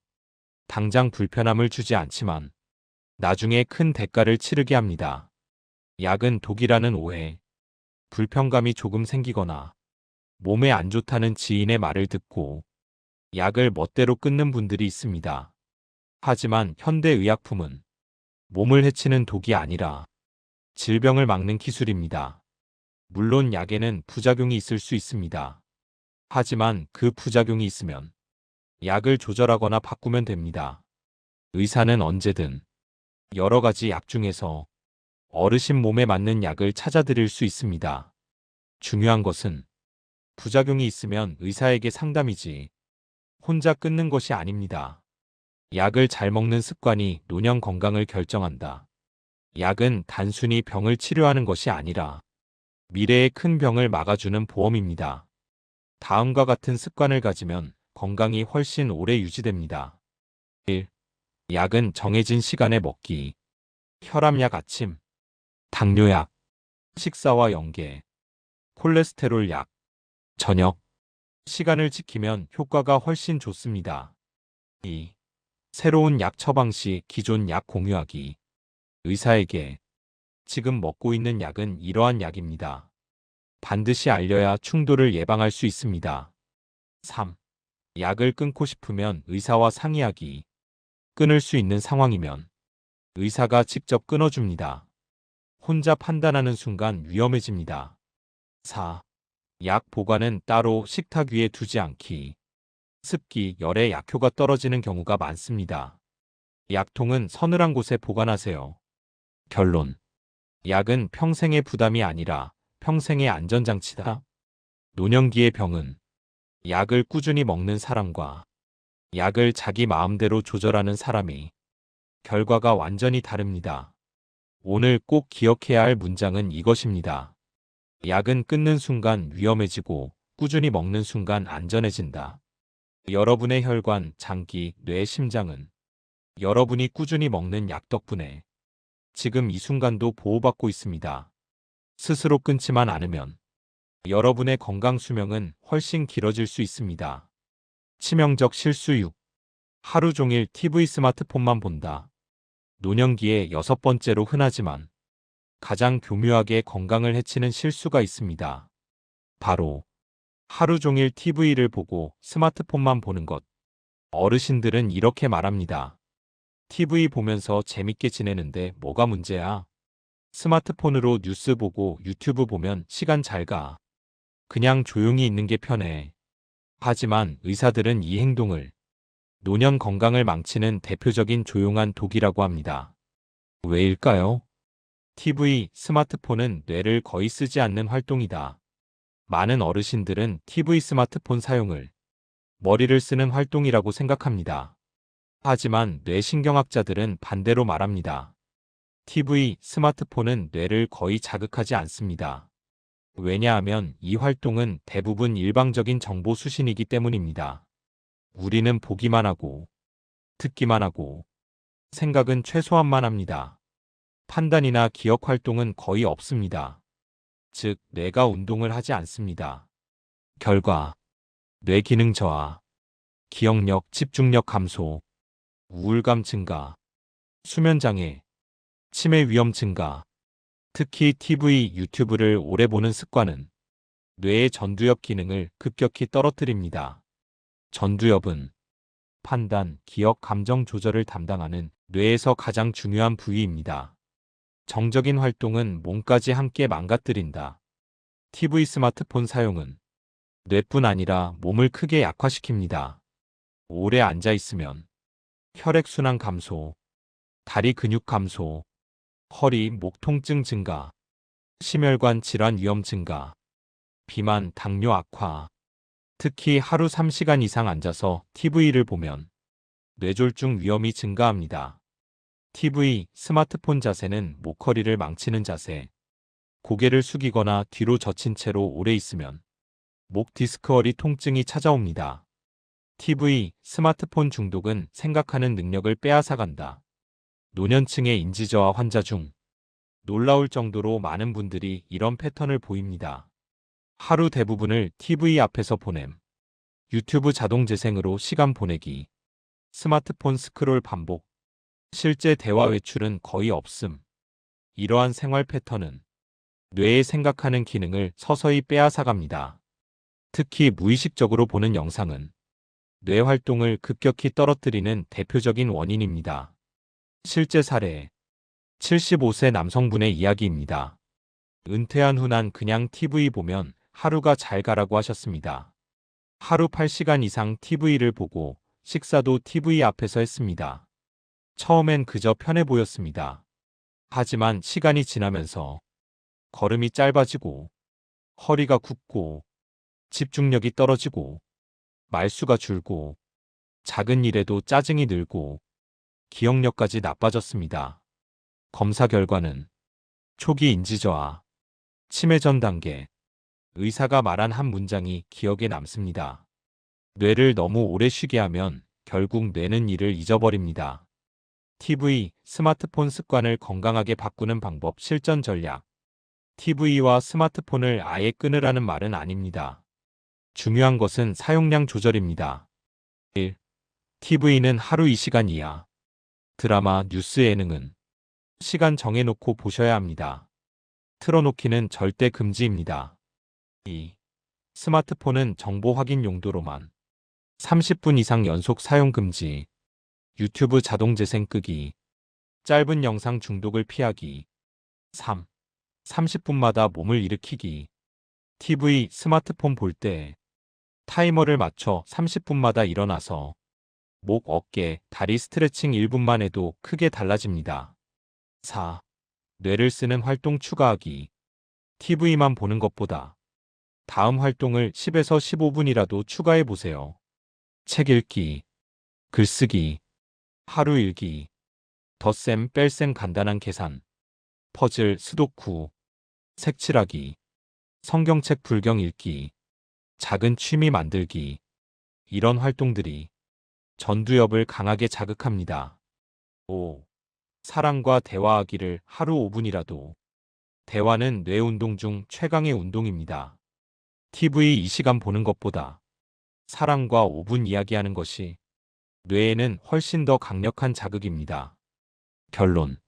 당장 불편함을 주지 않지만 나중에 큰 대가를 치르게 합니다. 약은 독이라는 오해, 불편감이 조금 생기거나 몸에 안 좋다는 지인의 말을 듣고 약을 멋대로 끊는 분들이 있습니다. 하지만 현대의약품은 몸을 해치는 독이 아니라 질병을 막는 기술입니다. 물론 약에는 부작용이 있을 수 있습니다. 하지만 그 부작용이 있으면 약을 조절하거나 바꾸면 됩니다. 의사는 언제든 여러 가지 약 중에서 어르신 몸에 맞는 약을 찾아드릴 수 있습니다. 중요한 것은 부작용이 있으면 의사에게 상담이지 혼자 끊는 것이 아닙니다. 약을 잘 먹는 습관이 노년 건강을 결정한다. 약은 단순히 병을 치료하는 것이 아니라 미래의 큰 병을 막아주는 보험입니다. 다음과 같은 습관을 가지면 건강이 훨씬 오래 유지됩니다. 1. 약은 정해진 시간에 먹기. 혈압약 아침, 당뇨약, 식사와 연계, 콜레스테롤 약, 저녁. 시간을 지키면 효과가 훨씬 좋습니다. 2. 새로운 약 처방 시 기존 약 공유하기. 의사에게 지금 먹고 있는 약은 이러한 약입니다. 반드시 알려야 충돌을 예방할 수 있습니다. 3. 약을 끊고 싶으면 의사와 상의하기. 끊을 수 있는 상황이면 의사가 직접 끊어줍니다. 혼자 판단하는 순간 위험해집니다. 4. 약 보관은 따로 식탁 위에 두지 않기. 습기, 열에 약효가 떨어지는 경우가 많습니다. 약통은 서늘한 곳에 보관하세요. 결론. 약은 평생의 부담이 아니라 평생의 안전장치다. 노년기의 병은 약을 꾸준히 먹는 사람과 약을 자기 마음대로 조절하는 사람이 결과가 완전히 다릅니다. 오늘 꼭 기억해야 할 문장은 이것입니다. 약은 끊는 순간 위험해지고 꾸준히 먹는 순간 안전해진다. 여러분의 혈관, 장기, 뇌, 심장은 여러분이 꾸준히 먹는 약 덕분에 지금 이 순간도 보호받고 있습니다. 스스로 끊지만 않으면 여러분의 건강 수명은 훨씬 길어질 수 있습니다. 치명적 실수 6. 하루 종일 TV 스마트폰만 본다. 노년기의 6번째로 흔하지만 가장 교묘하게 건강을 해치는 실수가 있습니다. 바로 하루 종일 TV를 보고 스마트폰만 보는 것. 어르신들은 이렇게 말합니다. TV 보면서 재밌게 지내는데 뭐가 문제야? 스마트폰으로 뉴스 보고 유튜브 보면 시간 잘 가. 그냥 조용히 있는 게 편해. 하지만 의사들은 이 행동을 노년 건강을 망치는 대표적인 조용한 독이라고 합니다. 왜일까요? TV, 스마트폰은 뇌를 거의 쓰지 않는 활동이다. 많은 어르신들은 TV 스마트폰 사용을 머리를 쓰는 활동이라고 생각합니다. 하지만 뇌신경학자들은 반대로 말합니다. TV, 스마트폰은 뇌를 거의 자극하지 않습니다. 왜냐하면 이 활동은 대부분 일방적인 정보 수신이기 때문입니다. 우리는 보기만 하고, 듣기만 하고, 생각은 최소한만 합니다. 판단이나 기억 활동은 거의 없습니다. 즉, 뇌가 운동을 하지 않습니다. 결과, 뇌 기능 저하, 기억력, 집중력 감소, 우울감 증가, 수면장애, 치매 위험 증가. 특히 TV, 유튜브를 오래 보는 습관은 뇌의 전두엽 기능을 급격히 떨어뜨립니다. 전두엽은 판단, 기억, 감정 조절을 담당하는 뇌에서 가장 중요한 부위입니다. 정적인 활동은 몸까지 함께 망가뜨린다. TV 스마트폰 사용은 뇌뿐 아니라 몸을 크게 약화시킵니다. 오래 앉아 있으면 혈액순환 감소, 다리 근육 감소, 허리, 목 통증 증가, 심혈관 질환 위험 증가, 비만, 당뇨 악화. 특히 하루 3시간 이상 앉아서 TV를 보면 뇌졸중 위험이 증가합니다. TV, 스마트폰 자세는 목허리를 망치는 자세. 고개를 숙이거나 뒤로 젖힌 채로 오래 있으면 목 디스크허리 통증이 찾아옵니다. TV, 스마트폰 중독은 생각하는 능력을 빼앗아간다. 노년층의 인지저하 환자 중 놀라울 정도로 많은 분들이 이런 패턴을 보입니다. 하루 대부분을 TV 앞에서 보냄, 유튜브 자동 재생으로 시간 보내기, 스마트폰 스크롤 반복, 실제 대화 외출은 거의 없음. 이러한 생활 패턴은 뇌의 생각하는 기능을 서서히 빼앗아갑니다. 특히 무의식적으로 보는 영상은 뇌 활동을 급격히 떨어뜨리는 대표적인 원인입니다. 실제 사례 75세 남성분의 이야기입니다. 은퇴한 후 난 그냥 TV 보면 하루가 잘 가라고 하셨습니다. 하루 8시간 이상 TV를 보고 식사도 TV 앞에서 했습니다. 처음엔 그저 편해 보였습니다. 하지만 시간이 지나면서 걸음이 짧아지고 허리가 굽고 집중력이 떨어지고 말수가 줄고 작은 일에도 짜증이 늘고 기억력까지 나빠졌습니다. 검사 결과는 초기 인지저하, 치매 전 단계, 의사가 말한 한 문장이 기억에 남습니다. 뇌를 너무 오래 쉬게 하면 결국 뇌는 일을 잊어버립니다. TV, 스마트폰 습관을 건강하게 바꾸는 방법 실전 전략. TV와 스마트폰을 아예 끊으라는 말은 아닙니다. 중요한 것은 사용량 조절입니다. 1. TV는 하루 2시간 이하. 드라마, 뉴스, 예능은 시간 정해놓고 보셔야 합니다. 틀어놓기는 절대 금지입니다. 2. 스마트폰은 정보 확인 용도로만 30분 이상 연속 사용 금지. 유튜브 자동 재생 끄기. 짧은 영상 중독을 피하기. 3. 30분마다 몸을 일으키기. TV, 스마트폰 볼 때 타이머를 맞춰 30분마다 일어나서 목, 어깨, 다리 스트레칭 1분만 해도 크게 달라집니다. 4. 뇌를 쓰는 활동 추가하기. TV만 보는 것보다 다음 활동을 10에서 15분이라도 추가해 보세요. 책 읽기, 글쓰기, 하루 일기, 덧셈 뺄셈 간단한 계산, 퍼즐, 스도쿠, 색칠하기, 성경책 불경 읽기, 작은 취미 만들기. 이런 활동들이 전두엽을 강하게 자극합니다. 5. 사람과 대화하기를 하루 5분이라도. 대화는 뇌 운동 중 최강의 운동입니다. TV 2시간 보는 것보다 사람과 5분 이야기하는 것이 뇌에는 훨씬 더 강력한 자극입니다. 결론.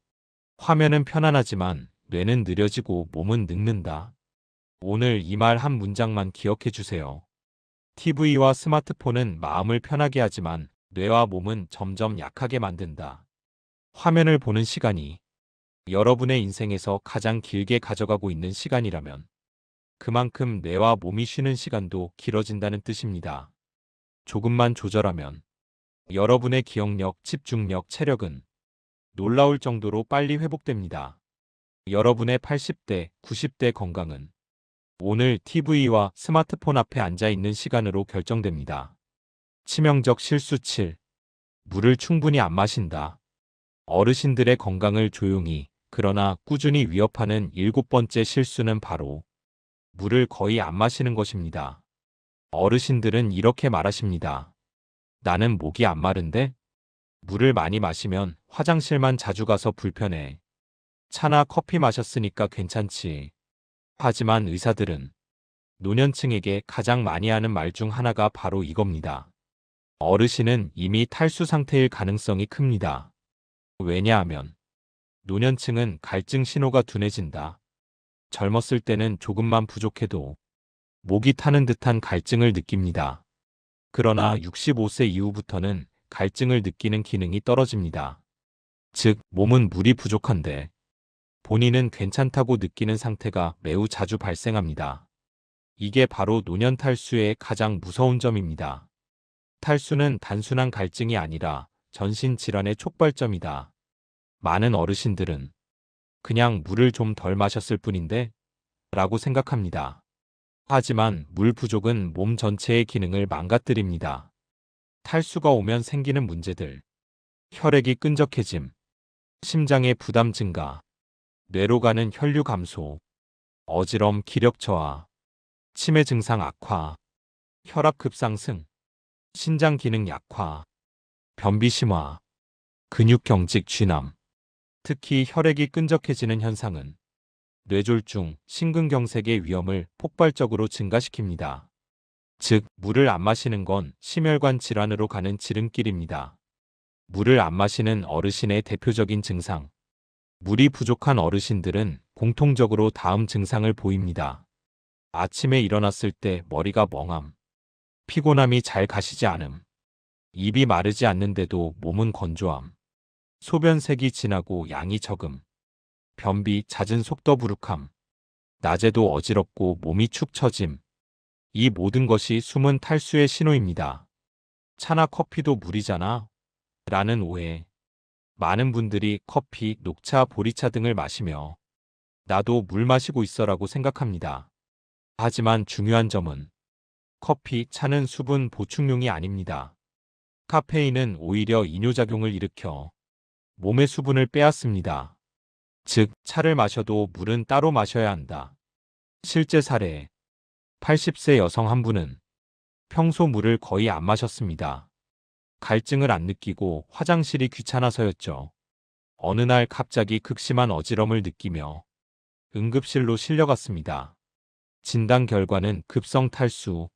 화면은 편안하지만 뇌는 느려지고 몸은 늙는다. 오늘 이 말 한 문장만 기억해 주세요. TV와 스마트폰은 마음을 편하게 하지만 뇌와 몸은 점점 약하게 만든다. 화면을 보는 시간이 여러분의 인생에서 가장 길게 가져가고 있는 시간이라면 그만큼 뇌와 몸이 쉬는 시간도 길어진다는 뜻입니다. 조금만 조절하면 여러분의 기억력, 집중력, 체력은 놀라울 정도로 빨리 회복됩니다. 여러분의 80대, 90대 건강은 오늘 TV와 스마트폰 앞에 앉아 있는 시간으로 결정됩니다. 치명적 실수 7. 물을 충분히 안 마신다. 어르신들의 건강을 조용히 그러나 꾸준히 위협하는 7번째 실수는 바로 물을 거의 안 마시는 것입니다. 어르신들은 이렇게 말하십니다. 나는 목이 안 마른데? 물을 많이 마시면 화장실만 자주 가서 불편해. 차나 커피 마셨으니까 괜찮지. 하지만 의사들은 노년층에게 가장 많이 하는 말 중 하나가 바로 이겁니다. 어르신은 이미 탈수 상태일 가능성이 큽니다. 왜냐하면 노년층은 갈증 신호가 둔해진다. 젊었을 때는 조금만 부족해도 목이 타는 듯한 갈증을 느낍니다. 그러나 65세 이후부터는 갈증을 느끼는 기능이 떨어집니다. 즉, 몸은 물이 부족한데 본인은 괜찮다고 느끼는 상태가 매우 자주 발생합니다. 이게 바로 노년 탈수의 가장 무서운 점입니다. 탈수는 단순한 갈증이 아니라 전신 질환의 촉발점이다. 많은 어르신들은 그냥 물을 좀 덜 마셨을 뿐인데 라고 생각합니다. 하지만 물 부족은 몸 전체의 기능을 망가뜨립니다. 탈수가 오면 생기는 문제들. 혈액이 끈적해짐, 심장의 부담 증가, 뇌로 가는 혈류 감소, 어지럼, 기력 저하, 치매 증상 악화, 혈압 급상승, 신장 기능 약화, 변비 심화, 근육 경직 쥐남. 특히 혈액이 끈적해지는 현상은 뇌졸중, 심근경색의 위험을 폭발적으로 증가시킵니다. 즉, 물을 안 마시는 건 심혈관 질환으로 가는 지름길입니다. 물을 안 마시는 어르신의 대표적인 증상. 물이 부족한 어르신들은 공통적으로 다음 증상을 보입니다. 아침에 일어났을 때 머리가 멍함, 피곤함이 잘 가시지 않음, 입이 마르지 않는데도 몸은 건조함, 소변색이 진하고 양이 적음, 변비, 잦은 속더부룩함, 낮에도 어지럽고 몸이 축 처짐. 이 모든 것이 숨은 탈수의 신호입니다. 차나 커피도 물이잖아 라는 오해. 많은 분들이 커피, 녹차, 보리차 등을 마시며 나도 물 마시고 있어라고 생각합니다. 하지만 중요한 점은 커피, 차는 수분 보충용이 아닙니다. 카페인은 오히려 이뇨작용을 일으켜 몸의 수분을 빼앗습니다. 즉, 차를 마셔도 물은 따로 마셔야 한다. 실제 사례. 80세 여성 한 분은 평소 물을 거의 안 마셨습니다. 갈증을 안 느끼고 화장실이 귀찮아서였죠. 어느 날 갑자기 극심한 어지럼을 느끼며 응급실로 실려갔습니다. 진단 결과는 급성 탈수,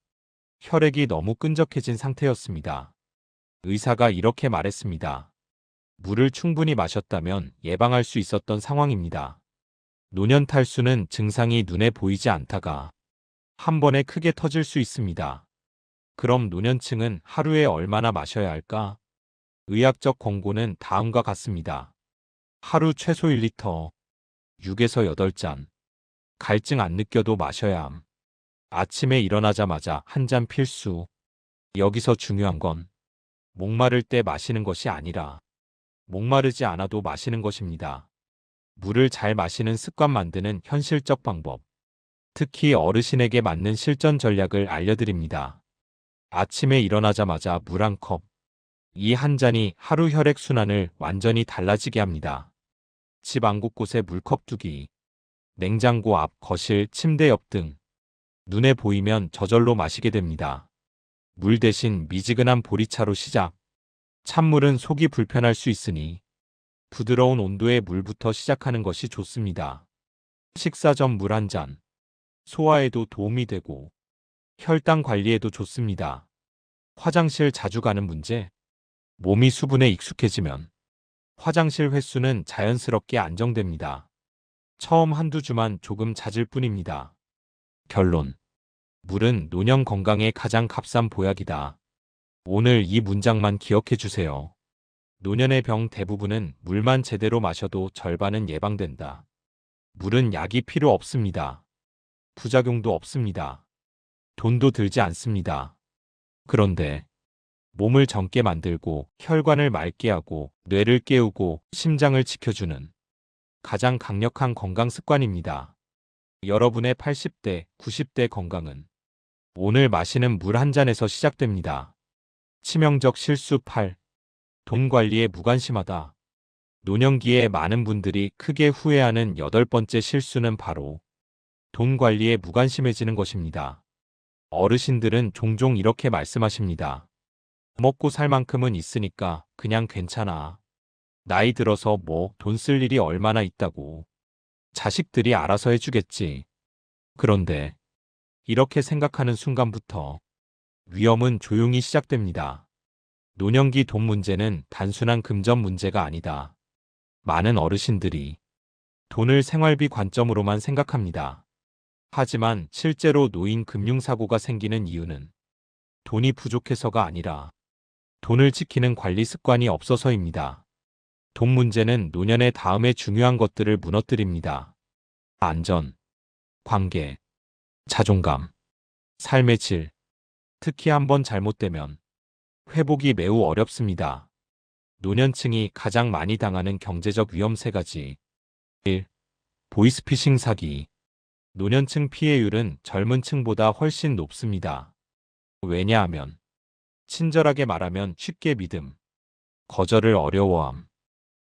혈액이 너무 끈적해진 상태였습니다. 의사가 이렇게 말했습니다. 물을 충분히 마셨다면 예방할 수 있었던 상황입니다. 노년 탈수는 증상이 눈에 보이지 않다가 한 번에 크게 터질 수 있습니다. 그럼 노년층은 하루에 얼마나 마셔야 할까? 의학적 권고는 다음과 같습니다. 하루 최소 1리터, 6에서 8잔. 갈증 안 느껴도 마셔야 함. 아침에 일어나자마자 한 잔 필수. 여기서 중요한 건 목마를 때 마시는 것이 아니라 목마르지 않아도 마시는 것입니다. 물을 잘 마시는 습관 만드는 현실적 방법. 특히 어르신에게 맞는 실전 전략을 알려드립니다. 아침에 일어나자마자 물 한 컵. 이 한 잔이 하루 혈액 순환을 완전히 달라지게 합니다. 집 안 곳곳에 물컵 두기. 냉장고 앞, 거실, 침대 옆 등 눈에 보이면 저절로 마시게 됩니다. 물 대신 미지근한 보리차로 시작. 찬물은 속이 불편할 수 있으니 부드러운 온도의 물부터 시작하는 것이 좋습니다. 식사 전 물 한 잔. 소화에도 도움이 되고 혈당 관리에도 좋습니다. 화장실 자주 가는 문제. 몸이 수분에 익숙해지면 화장실 횟수는 자연스럽게 안정됩니다. 처음 한두 주만 조금 잦을 뿐입니다. 결론. 물은 노년 건강의 가장 값싼 보약이다. 오늘 이 문장만 기억해 주세요. 노년의 병 대부분은 물만 제대로 마셔도 절반은 예방된다. 물은 약이 필요 없습니다. 부작용도 없습니다. 돈도 들지 않습니다. 그런데 몸을 젊게 만들고 혈관을 맑게 하고 뇌를 깨우고 심장을 지켜주는 가장 강력한 건강 습관입니다. 여러분의 80대, 90대 건강은 오늘 마시는 물 한 잔에서 시작됩니다. 치명적 실수 8. 돈 관리에 무관심하다. 노년기에 많은 분들이 크게 후회하는 8번째 실수는 바로 돈 관리에 무관심해지는 것입니다. 어르신들은 종종 이렇게 말씀하십니다. 먹고 살 만큼은 있으니까 그냥 괜찮아. 나이 들어서 뭐 돈 쓸 일이 얼마나 있다고. 자식들이 알아서 해주겠지. 그런데 이렇게 생각하는 순간부터 위험은 조용히 시작됩니다. 노년기 돈 문제는 단순한 금전 문제가 아니다. 많은 어르신들이 돈을 생활비 관점으로만 생각합니다. 하지만 실제로 노인 금융사고가 생기는 이유는 돈이 부족해서가 아니라 돈을 지키는 관리 습관이 없어서입니다. 돈 문제는 노년의 다음에 중요한 것들을 무너뜨립니다. 안전, 관계, 자존감, 삶의 질. 특히 한번 잘못되면 회복이 매우 어렵습니다. 노년층이 가장 많이 당하는 경제적 위험 3가지. 1. 보이스피싱 사기. 노년층 피해율은 젊은 층보다 훨씬 높습니다. 왜냐하면 친절하게 말하면 쉽게 믿음, 거절을 어려워함,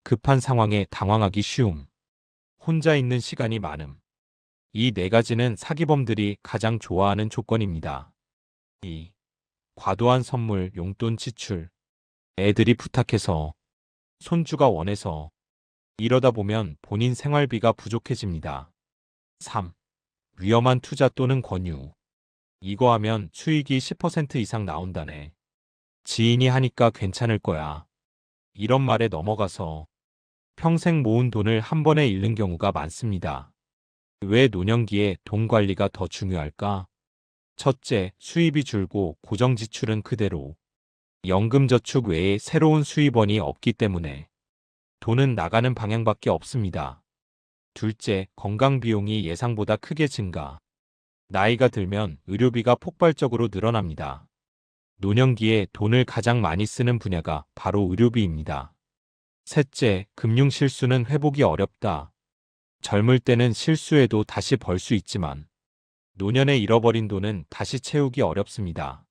급한 상황에 당황하기 쉬움, 혼자 있는 시간이 많음. 이 네 가지는 사기범들이 가장 좋아하는 조건입니다. 2. 과도한 선물, 용돈 지출. 애들이 부탁해서, 손주가 원해서. 이러다 보면 본인 생활비가 부족해집니다. 3. 위험한 투자 또는 권유. 이거 하면 수익이 10% 이상 나온다네. 지인이 하니까 괜찮을 거야. 이런 말에 넘어가서 평생 모은 돈을 한 번에 잃는 경우가 많습니다. 왜 노년기에 돈 관리가 더 중요할까? 첫째, 수입이 줄고 고정 지출은 그대로. 연금저축 외에 새로운 수입원이 없기 때문에 돈은 나가는 방향밖에 없습니다. 둘째, 건강 비용이 예상보다 크게 증가. 나이가 들면 의료비가 폭발적으로 늘어납니다. 노년기에 돈을 가장 많이 쓰는 분야가 바로 의료비입니다. 셋째, 금융 실수는 회복이 어렵다. 젊을 때는 실수해도 다시 벌 수 있지만 노년에 잃어버린 돈은 다시 채우기 어렵습니다.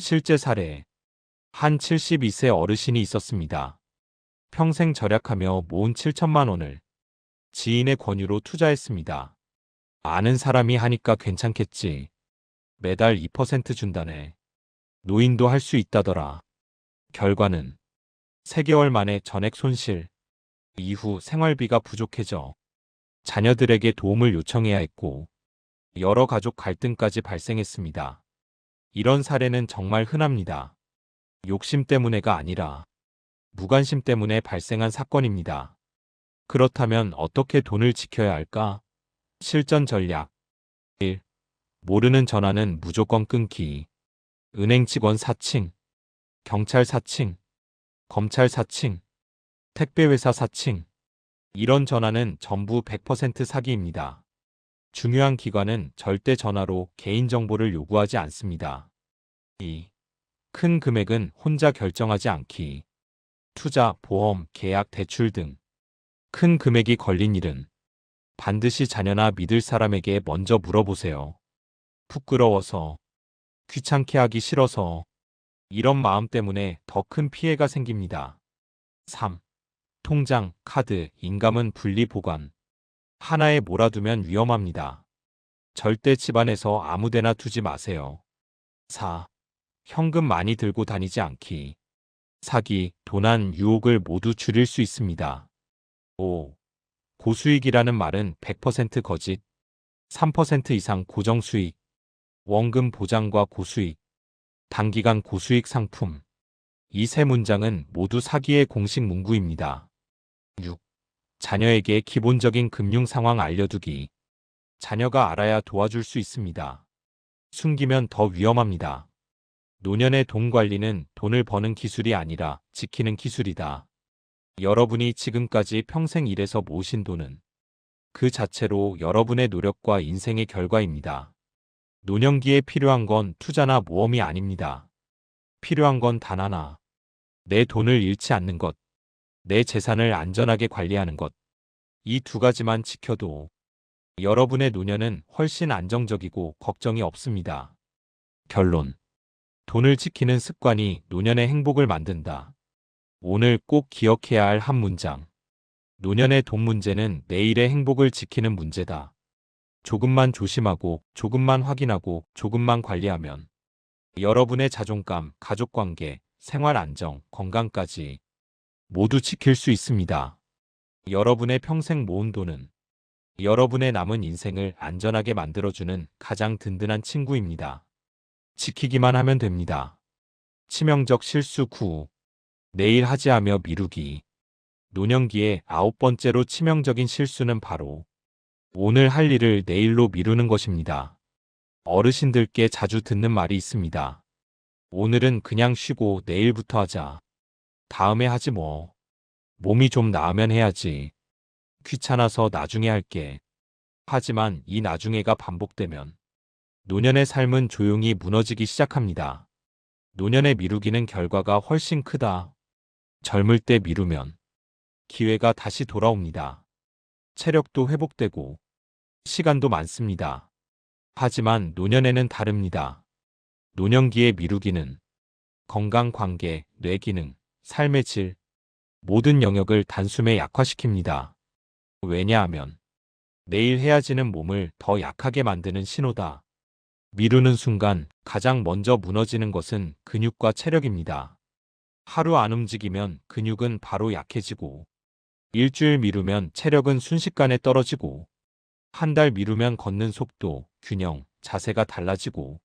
실제 사례, 한 72세 어르신이 있었습니다. 평생 절약하며 모은 7천만 원을 지인의 권유로 투자했습니다. 아는 사람이 하니까 괜찮겠지. 매달 2% 준다네. 노인도 할 수 있다더라. 결과는 3개월 만에 전액 손실. 이후 생활비가 부족해져 자녀들에게 도움을 요청해야 했고 여러 가족 갈등까지 발생했습니다. 이런 사례는 정말 흔합니다. 욕심 때문에가 아니라 무관심 때문에 발생한 사건입니다. 그렇다면 어떻게 돈을 지켜야 할까? 실전 전략 1. 모르는 전화는 무조건 끊기. 은행 직원 사칭, 경찰 사칭, 검찰 사칭, 택배회사 사칭. 이런 전화는 전부 100% 사기입니다. 중요한 기관은 절대 전화로 개인정보를 요구하지 않습니다. 2. 큰 금액은 혼자 결정하지 않기. 투자, 보험, 계약, 대출 등 큰 금액이 걸린 일은 반드시 자녀나 믿을 사람에게 먼저 물어보세요. 부끄러워서, 귀찮게 하기 싫어서, 이런 마음 때문에 더 큰 피해가 생깁니다. 3. 통장, 카드, 인감은 분리 보관. 하나에 몰아두면 위험합니다. 절대 집안에서 아무데나 두지 마세요. 4. 현금 많이 들고 다니지 않기. 사기, 도난, 유혹을 모두 줄일 수 있습니다. 5. 고수익이라는 말은 100% 거짓. 3% 이상 고정수익. 원금 보장과 고수익. 단기간 고수익 상품. 이 세 문장은 모두 사기의 공식 문구입니다. 6. 자녀에게 기본적인 금융 상황 알려두기. 자녀가 알아야 도와줄 수 있습니다. 숨기면 더 위험합니다. 노년의 돈 관리는 돈을 버는 기술이 아니라 지키는 기술이다. 여러분이 지금까지 평생 일해서 모으신 돈은 그 자체로 여러분의 노력과 인생의 결과입니다. 노년기에 필요한 건 투자나 모험이 아닙니다. 필요한 건 단 하나. 내 돈을 잃지 않는 것. 내 재산을 안전하게 관리하는 것. 이 두 가지만 지켜도 여러분의 노년은 훨씬 안정적이고 걱정이 없습니다. 결론. 돈을 지키는 습관이 노년의 행복을 만든다. 오늘 꼭 기억해야 할 한 문장. 노년의 돈 문제는 내일의 행복을 지키는 문제다. 조금만 조심하고, 조금만 확인하고, 조금만 관리하면 여러분의 자존감, 가족관계, 생활 안정, 건강까지 모두 지킬 수 있습니다. 여러분의 평생 모은 돈은 여러분의 남은 인생을 안전하게 만들어주는 가장 든든한 친구입니다. 지키기만 하면 됩니다. 치명적 실수 9. 내일 하지 하며 미루기. 노년기의 9번째로 치명적인 실수는 바로 오늘 할 일을 내일로 미루는 것입니다. 어르신들께 자주 듣는 말이 있습니다. 오늘은 그냥 쉬고 내일부터 하자. 다음에 하지 뭐. 몸이 좀 나으면 해야지. 귀찮아서 나중에 할게. 하지만 이 나중에가 반복되면 노년의 삶은 조용히 무너지기 시작합니다. 노년의 미루기는 결과가 훨씬 크다. 젊을 때 미루면 기회가 다시 돌아옵니다. 체력도 회복되고 시간도 많습니다. 하지만 노년에는 다릅니다. 노년기의 미루기는 건강 관계, 뇌 기능, 삶의 질, 모든 영역을 단숨에 약화시킵니다. 왜냐하면 내일 해야지는 몸을 더 약하게 만드는 신호다. 미루는 순간 가장 먼저 무너지는 것은 근육과 체력입니다. 하루 안 움직이면 근육은 바로 약해지고, 일주일 미루면 체력은 순식간에 떨어지고, 한 달 미루면 걷는 속도, 균형, 자세가 달라지고,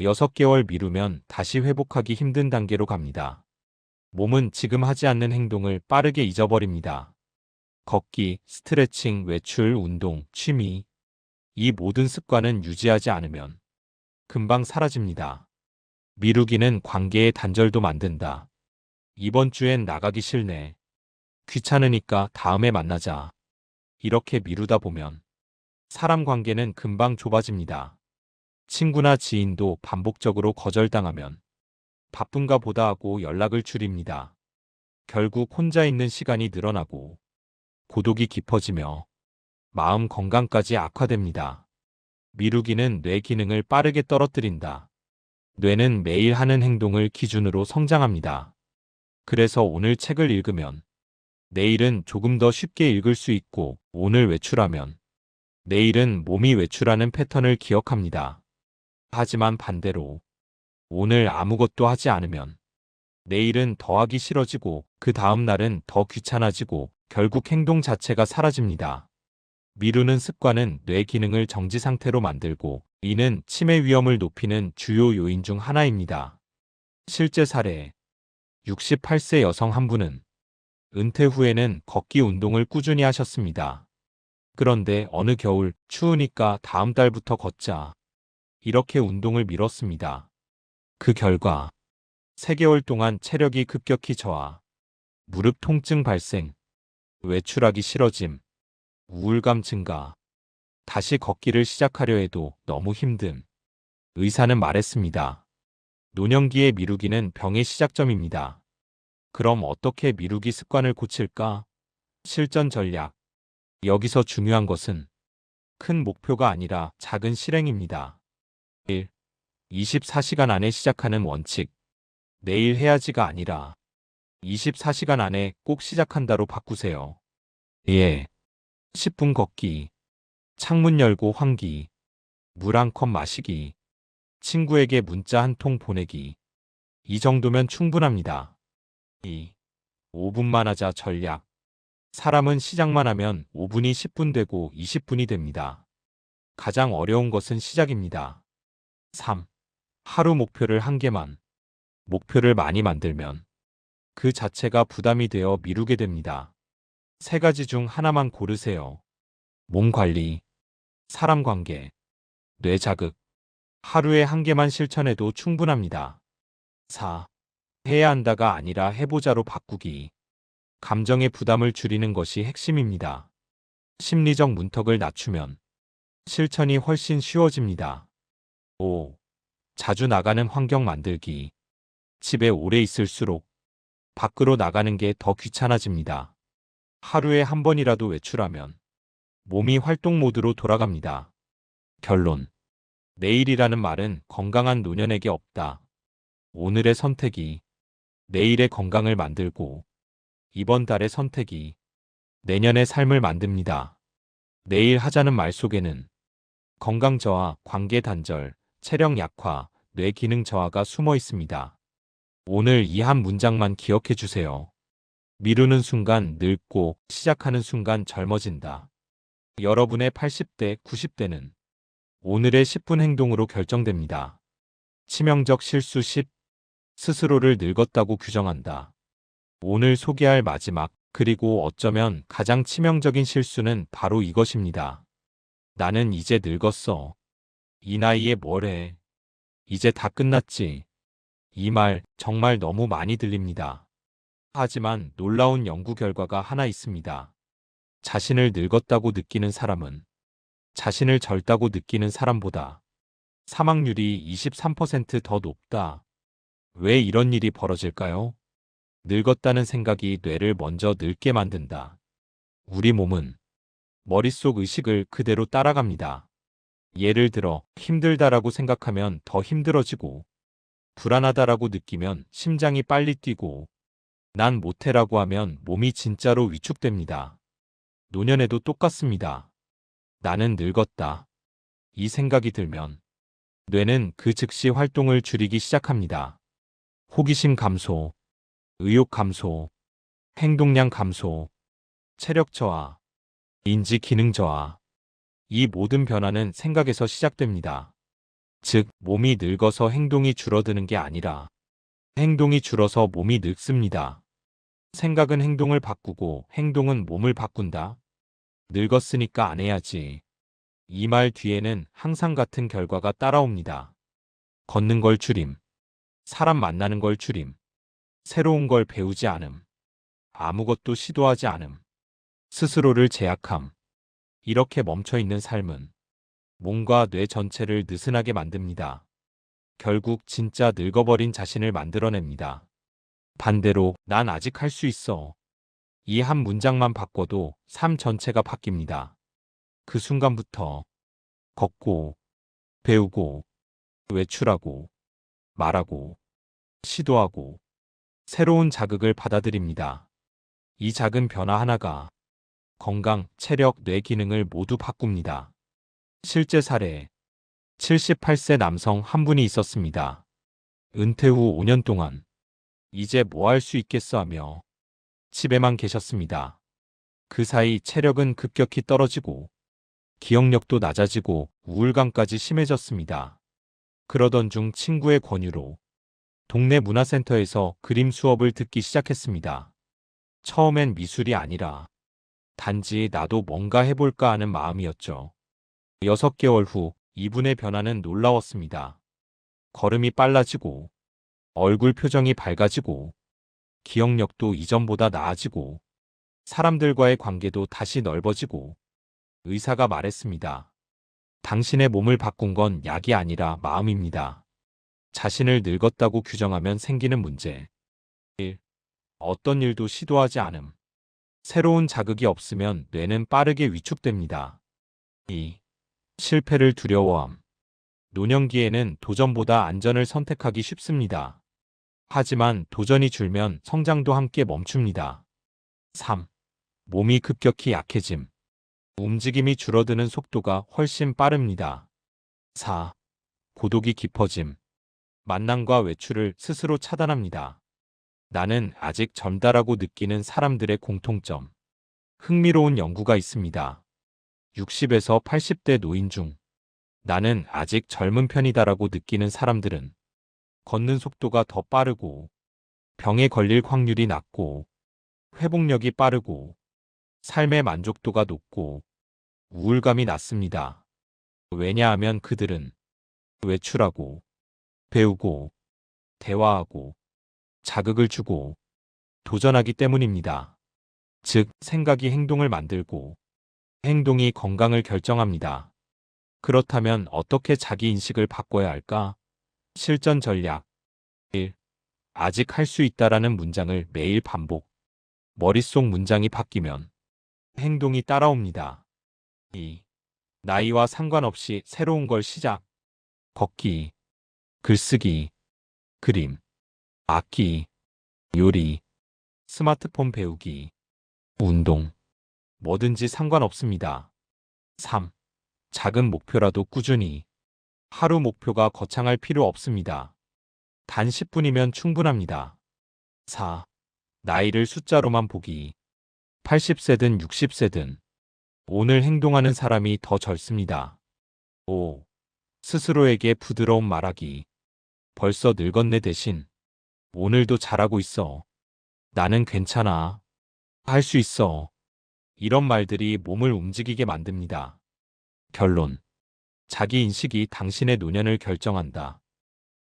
6개월 미루면 다시 회복하기 힘든 단계로 갑니다. 몸은 지금 하지 않는 행동을 빠르게 잊어버립니다. 걷기, 스트레칭, 외출, 운동, 취미. 이 모든 습관은 유지하지 않으면 금방 사라집니다. 미루기는 관계의 단절도 만든다. 이번 주엔 나가기 싫네. 귀찮으니까 다음에 만나자. 이렇게 미루다 보면 사람 관계는 금방 좁아집니다. 친구나 지인도 반복적으로 거절당하면 바쁜가 보다 하고 연락을 줄입니다. 결국 혼자 있는 시간이 늘어나고 고독이 깊어지며 마음 건강까지 악화됩니다. 미루기는 뇌 기능을 빠르게 떨어뜨린다. 뇌는 매일 하는 행동을 기준으로 성장합니다. 그래서 오늘 책을 읽으면 내일은 조금 더 쉽게 읽을 수 있고, 오늘 외출하면 내일은 몸이 외출하는 패턴을 기억합니다. 하지만 반대로 오늘 아무것도 하지 않으면 내일은 더 하기 싫어지고, 그 다음 날은 더 귀찮아지고, 결국 행동 자체가 사라집니다. 미루는 습관은 뇌 기능을 정지 상태로 만들고, 이는 치매 위험을 높이는 주요 요인 중 하나입니다. 실제 사례: 68세 여성 한 분은 은퇴 후에는 걷기 운동을 꾸준히 하셨습니다. 그런데 어느 겨울 추우니까 다음 달부터 걷자, 이렇게 운동을 미뤘습니다. 그 결과 3개월 동안 체력이 급격히 저하, 무릎 통증 발생, 외출하기 싫어짐, 우울감 증가, 다시 걷기를 시작하려 해도 너무 힘듦. 의사는 말했습니다. 노년기의 미루기는 병의 시작점입니다. 그럼 어떻게 미루기 습관을 고칠까? 실전 전략. 여기서 중요한 것은 큰 목표가 아니라 작은 실행입니다. 1. 24시간 안에 시작하는 원칙. 내일 해야지가 아니라 24시간 안에 꼭 시작한다로 바꾸세요. 예. 10분 걷기, 창문 열고 환기, 물 한 컵 마시기, 친구에게 문자 한 통 보내기. 이 정도면 충분합니다. 2. 5분만 하자 전략. 사람은 시작만 하면 5분이 10분 되고 20분이 됩니다. 가장 어려운 것은 시작입니다. 3. 하루 목표를 한 개만. 목표를 많이 만들면 그 자체가 부담이 되어 미루게 됩니다. 3가지 중 하나만 고르세요. 몸 관리, 사람 관계, 뇌 자극. 하루에 한 개만 실천해도 충분합니다. 4. 해야 한다가 아니라 해보자로 바꾸기. 감정의 부담을 줄이는 것이 핵심입니다. 심리적 문턱을 낮추면 실천이 훨씬 쉬워집니다. 5. 자주 나가는 환경 만들기. 집에 오래 있을수록 밖으로 나가는 게 더 귀찮아집니다. 하루에 한 번이라도 외출하면 몸이 활동 모드로 돌아갑니다. 결론. 내일이라는 말은 건강한 노년에게 없다. 오늘의 선택이 내일의 건강을 만들고, 이번 달의 선택이 내년의 삶을 만듭니다. 내일 하자는 말 속에는 건강 저하, 관계 단절, 체력 약화, 뇌 기능 저하가 숨어 있습니다. 오늘 이 한 문장만 기억해 주세요. 미루는 순간 늙고 시작하는 순간 젊어진다. 여러분의 80대, 90대는 오늘의 10분 행동으로 결정됩니다. 치명적 실수 10. 스스로를 늙었다고 규정한다. 오늘 소개할 마지막, 그리고 어쩌면 가장 치명적인 실수는 바로 이것입니다. 나는 이제 늙었어. 이 나이에 뭘 해. 이제 다 끝났지. 이 말 정말 너무 많이 들립니다. 하지만 놀라운 연구 결과가 하나 있습니다. 자신을 늙었다고 느끼는 사람은 자신을 젊다고 느끼는 사람보다 사망률이 23% 더 높다. 왜 이런 일이 벌어질까요? 늙었다는 생각이 뇌를 먼저 늙게 만든다. 우리 몸은 머릿속 의식을 그대로 따라갑니다. 예를 들어 힘들다라고 생각하면 더 힘들어지고, 불안하다라고 느끼면 심장이 빨리 뛰고, 난 못해라고 하면 몸이 진짜로 위축됩니다. 노년에도 똑같습니다. 나는 늙었다. 이 생각이 들면 뇌는 그 즉시 활동을 줄이기 시작합니다. 호기심 감소, 의욕 감소, 행동량 감소, 체력 저하, 인지 기능 저하. 이 모든 변화는 생각에서 시작됩니다. 즉, 몸이 늙어서 행동이 줄어드는 게 아니라 행동이 줄어서 몸이 늙습니다. 생각은 행동을 바꾸고 행동은 몸을 바꾼다. 늙었으니까 안 해야지. 이 말 뒤에는 항상 같은 결과가 따라옵니다. 걷는 걸 줄임, 사람 만나는 걸 줄임, 새로운 걸 배우지 않음, 아무것도 시도하지 않음, 스스로를 제약함. 이렇게 멈춰있는 삶은 몸과 뇌 전체를 느슨하게 만듭니다. 결국 진짜 늙어버린 자신을 만들어냅니다. 반대로 난 아직 할 수 있어. 이 한 문장만 바꿔도 삶 전체가 바뀝니다. 그 순간부터 걷고, 배우고, 외출하고, 말하고, 시도하고, 새로운 자극을 받아들입니다. 이 작은 변화 하나가 건강, 체력, 뇌 기능을 모두 바꿉니다. 실제 사례, 78세 남성 한 분이 있었습니다. 은퇴 후 5년 동안 이제 뭐 할 수 있겠어 하며 집에만 계셨습니다. 그 사이 체력은 급격히 떨어지고 기억력도 낮아지고 우울감까지 심해졌습니다. 그러던 중 친구의 권유로 동네 문화센터에서 그림 수업을 듣기 시작했습니다. 처음엔 미술이 아니라 단지 나도 뭔가 해볼까 하는 마음이었죠. 6개월 후 이분의 변화는 놀라웠습니다. 걸음이 빨라지고 얼굴 표정이 밝아지고 기억력도 이전보다 나아지고 사람들과의 관계도 다시 넓어지고 의사가 말했습니다. 당신의 몸을 바꾼 건 약이 아니라 마음입니다. 자신을 늙었다고 규정하면 생기는 문제. 1. 어떤 일도 시도하지 않음. 새로운 자극이 없으면 뇌는 빠르게 위축됩니다. 2. 실패를 두려워함. 노년기에는 도전보다 안전을 선택하기 쉽습니다. 하지만 도전이 줄면 성장도 함께 멈춥니다. 3. 몸이 급격히 약해짐. 움직임이 줄어드는 속도가 훨씬 빠릅니다. 4. 고독이 깊어짐. 만남과 외출을 스스로 차단합니다. 나는 아직 젊다라고 느끼는 사람들의 공통점. 흥미로운 연구가 있습니다. 60에서 80대 노인 중 나는 아직 젊은 편이다라고 느끼는 사람들은 걷는 속도가 더 빠르고 병에 걸릴 확률이 낮고 회복력이 빠르고 삶의 만족도가 높고 우울감이 낮습니다. 왜냐하면 그들은 외출하고 배우고 대화하고 자극을 주고 도전하기 때문입니다. 즉, 생각이 행동을 만들고 행동이 건강을 결정합니다. 그렇다면 어떻게 자기 인식을 바꿔야 할까? 실전 전략 1. 아직 할 수 있다라는 문장을 매일 반복. 머릿속 문장이 바뀌면 행동이 따라옵니다. 2. 나이와 상관없이 새로운 걸 시작. 걷기, 글쓰기, 그림, 악기, 요리, 스마트폰 배우기, 운동, 뭐든지 상관없습니다. 3. 작은 목표라도 꾸준히. 하루 목표가 거창할 필요 없습니다. 단 10분이면 충분합니다. 4. 나이를 숫자로만 보기. 80세든 60세든 오늘 행동하는 사람이 더 젊습니다. 5. 스스로에게 부드러운 말하기. 벌써 늙었네 대신 오늘도 잘하고 있어. 나는 괜찮아. 할 수 있어. 이런 말들이 몸을 움직이게 만듭니다. 결론. 자기 인식이 당신의 노년을 결정한다.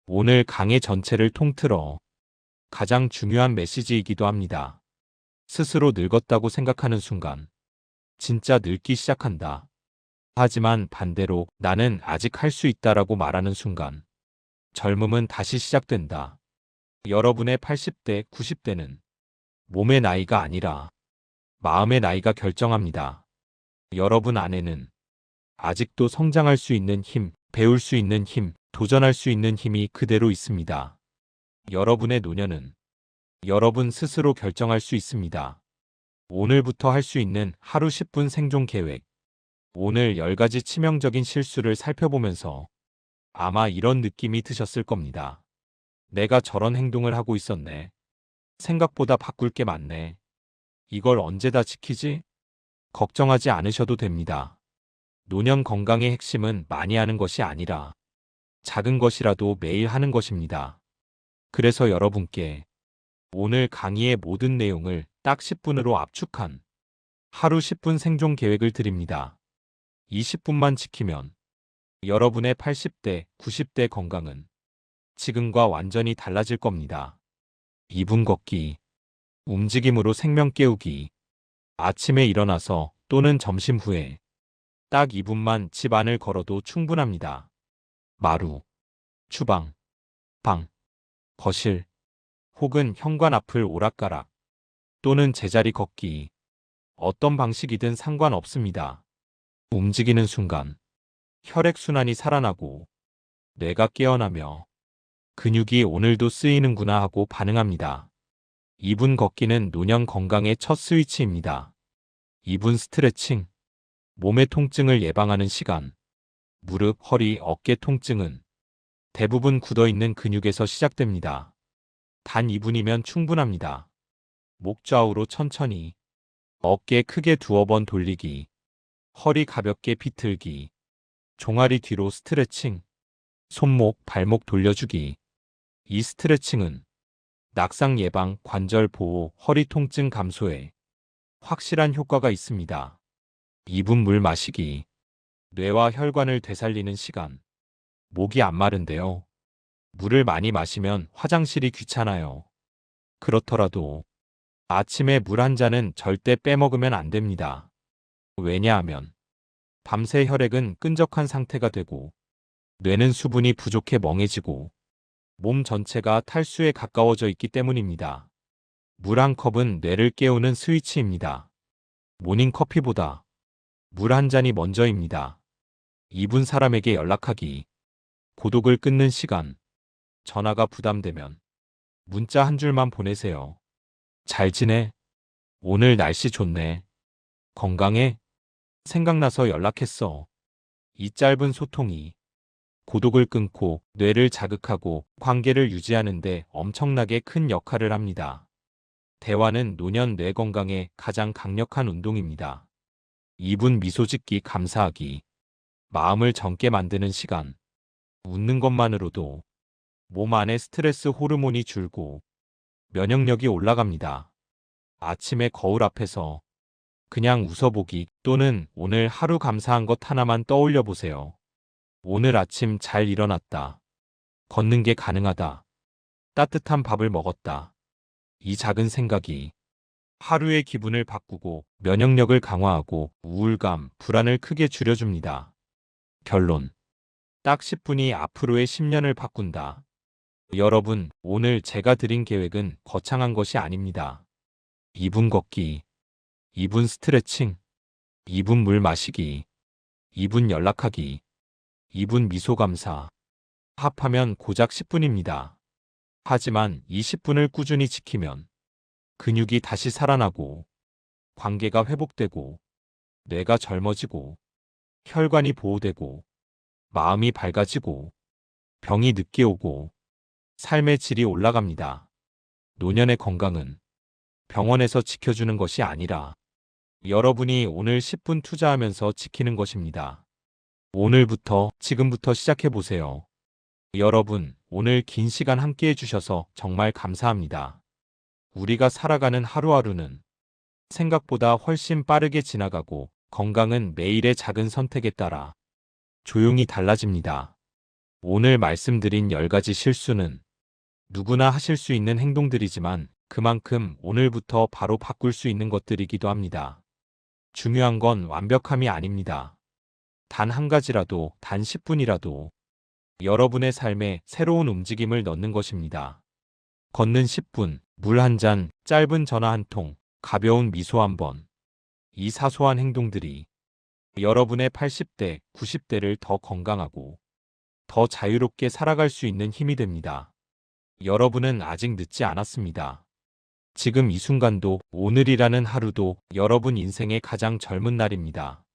오늘 강의 전체를 통틀어 가장 중요한 메시지이기도 합니다. 스스로 늙었다고 생각하는 순간 진짜 늙기 시작한다. 하지만 반대로 나는 아직 할 수 있다라고 말하는 순간 젊음은 다시 시작된다. 여러분의 80대, 90대는 몸의 나이가 아니라 마음의 나이가 결정합니다. 여러분 안에는 아직도 성장할 수 있는 힘, 배울 수 있는 힘, 도전할 수 있는 힘이 그대로 있습니다. 여러분의 노년은 여러분 스스로 결정할 수 있습니다. 오늘부터 할 수 있는 하루 10분 생존 계획. 오늘 10가지 치명적인 실수를 살펴보면서 아마 이런 느낌이 드셨을 겁니다. 내가 저런 행동을 하고 있었네. 생각보다 바꿀 게 많네. 이걸 언제 다 지키지? 걱정하지 않으셔도 됩니다. 노년 건강의 핵심은 많이 하는 것이 아니라 작은 것이라도 매일 하는 것입니다. 그래서 여러분께 오늘 강의의 모든 내용을 딱 10분으로 압축한 하루 10분 생존 계획을 드립니다. 이 10분만 지키면 여러분의 80대, 90대 건강은 지금과 완전히 달라질 겁니다. 2분 걷기, 움직임으로 생명 깨우기, 아침에 일어나서 또는 점심 후에 딱 2분만 집 안을 걸어도 충분합니다. 마루, 주방, 방, 거실, 혹은 현관 앞을 오락가락 또는 제자리 걷기, 어떤 방식이든 상관없습니다. 움직이는 순간 혈액순환이 살아나고 뇌가 깨어나며 근육이 오늘도 쓰이는구나 하고 반응합니다. 2분 걷기는 노년 건강의 첫 스위치입니다. 2분 스트레칭, 몸의 통증을 예방하는 시간. 무릎, 허리, 어깨 통증은 대부분 굳어있는 근육에서 시작됩니다. 단 2분이면 충분합니다. 목 좌우로 천천히, 어깨 크게 두어 번 돌리기, 허리 가볍게 비틀기, 종아리 뒤로 스트레칭, 손목, 발목 돌려주기. 이 스트레칭은 낙상 예방, 관절 보호, 허리 통증 감소에 확실한 효과가 있습니다. 2분 물 마시기, 뇌와 혈관을 되살리는 시간. 목이 안 마른데요. 물을 많이 마시면 화장실이 귀찮아요. 그렇더라도 아침에 물 한 잔은 절대 빼먹으면 안 됩니다. 왜냐하면 밤새 혈액은 끈적한 상태가 되고 뇌는 수분이 부족해 멍해지고 몸 전체가 탈수에 가까워져 있기 때문입니다. 물 한 컵은 뇌를 깨우는 스위치입니다. 모닝커피보다 물 한 잔이 먼저입니다. 2분 사람에게 연락하기, 고독을 끊는 시간. 전화가 부담되면 문자 한 줄만 보내세요. 잘 지내? 오늘 날씨 좋네. 건강해? 생각나서 연락했어. 이 짧은 소통이 고독을 끊고 뇌를 자극하고 관계를 유지하는 데 엄청나게 큰 역할을 합니다. 대화는 노년 뇌 건강에 가장 강력한 운동입니다. 2분 미소 짓기 감사하기. 마음을 젊게 만드는 시간. 웃는 것만으로도 몸 안에 스트레스 호르몬이 줄고 면역력이 올라갑니다. 아침에 거울 앞에서 그냥 웃어보기 또는 오늘 하루 감사한 것 하나만 떠올려 보세요. 오늘 아침 잘 일어났다. 걷는 게 가능하다. 따뜻한 밥을 먹었다. 이 작은 생각이 하루의 기분을 바꾸고 면역력을 강화하고 우울감, 불안을 크게 줄여줍니다. 결론. 딱 10분이 앞으로의 10년을 바꾼다. 여러분, 오늘 제가 드린 계획은 거창한 것이 아닙니다. 2분 걷기, 2분 스트레칭, 2분 물 마시기, 2분 연락하기, 2분 미소 감사. 합하면 고작 10분입니다. 하지만 이 10분을 꾸준히 지키면 근육이 다시 살아나고 관계가 회복되고 뇌가 젊어지고 혈관이 보호되고 마음이 밝아지고 병이 늦게 오고 삶의 질이 올라갑니다. 노년의 건강은 병원에서 지켜주는 것이 아니라 여러분이 오늘 10분 투자하면서 지키는 것입니다. 오늘부터, 지금부터 시작해보세요. 여러분, 오늘 긴 시간 함께 해주셔서 정말 감사합니다. 우리가 살아가는 하루하루는 생각보다 훨씬 빠르게 지나가고 건강은 매일의 작은 선택에 따라 조용히 달라집니다. 오늘 말씀드린 10가지 실수는 누구나 하실 수 있는 행동들이지만 그만큼 오늘부터 바로 바꿀 수 있는 것들이기도 합니다. 중요한 건 완벽함이 아닙니다. 단 한 가지라도, 단 10분이라도 여러분의 삶에 새로운 움직임을 넣는 것입니다. 걷는 10분, 물 한 잔, 짧은 전화 한 통, 가벼운 미소 한 번. 이 사소한 행동들이 여러분의 80대, 90대를 더 건강하고 더 자유롭게 살아갈 수 있는 힘이 됩니다. 여러분은 아직 늦지 않았습니다. 지금 이 순간도, 오늘이라는 하루도 여러분 인생의 가장 젊은 날입니다.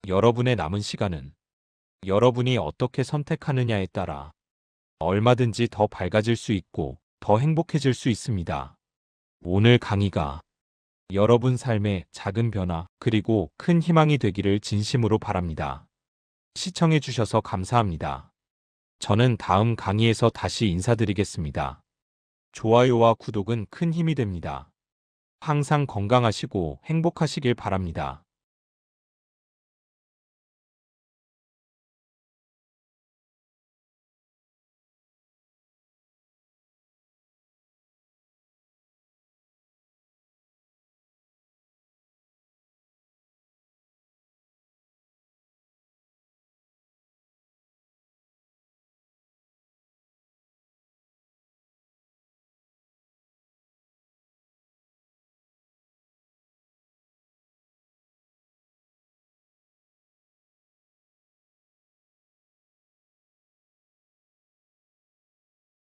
여러분의 남은 시간은 여러분이 어떻게 선택하느냐에 따라 얼마든지 더 밝아질 수 있고 더 행복해질 수 있습니다. 오늘 강의가 여러분 삶의 작은 변화 그리고 큰 희망이 되기를 진심으로 바랍니다. 시청해 주셔서 감사합니다. 저는 다음 강의에서 다시 인사드리겠습니다. 좋아요와 구독은 큰 힘이 됩니다. 항상 건강하시고 행복하시길 바랍니다.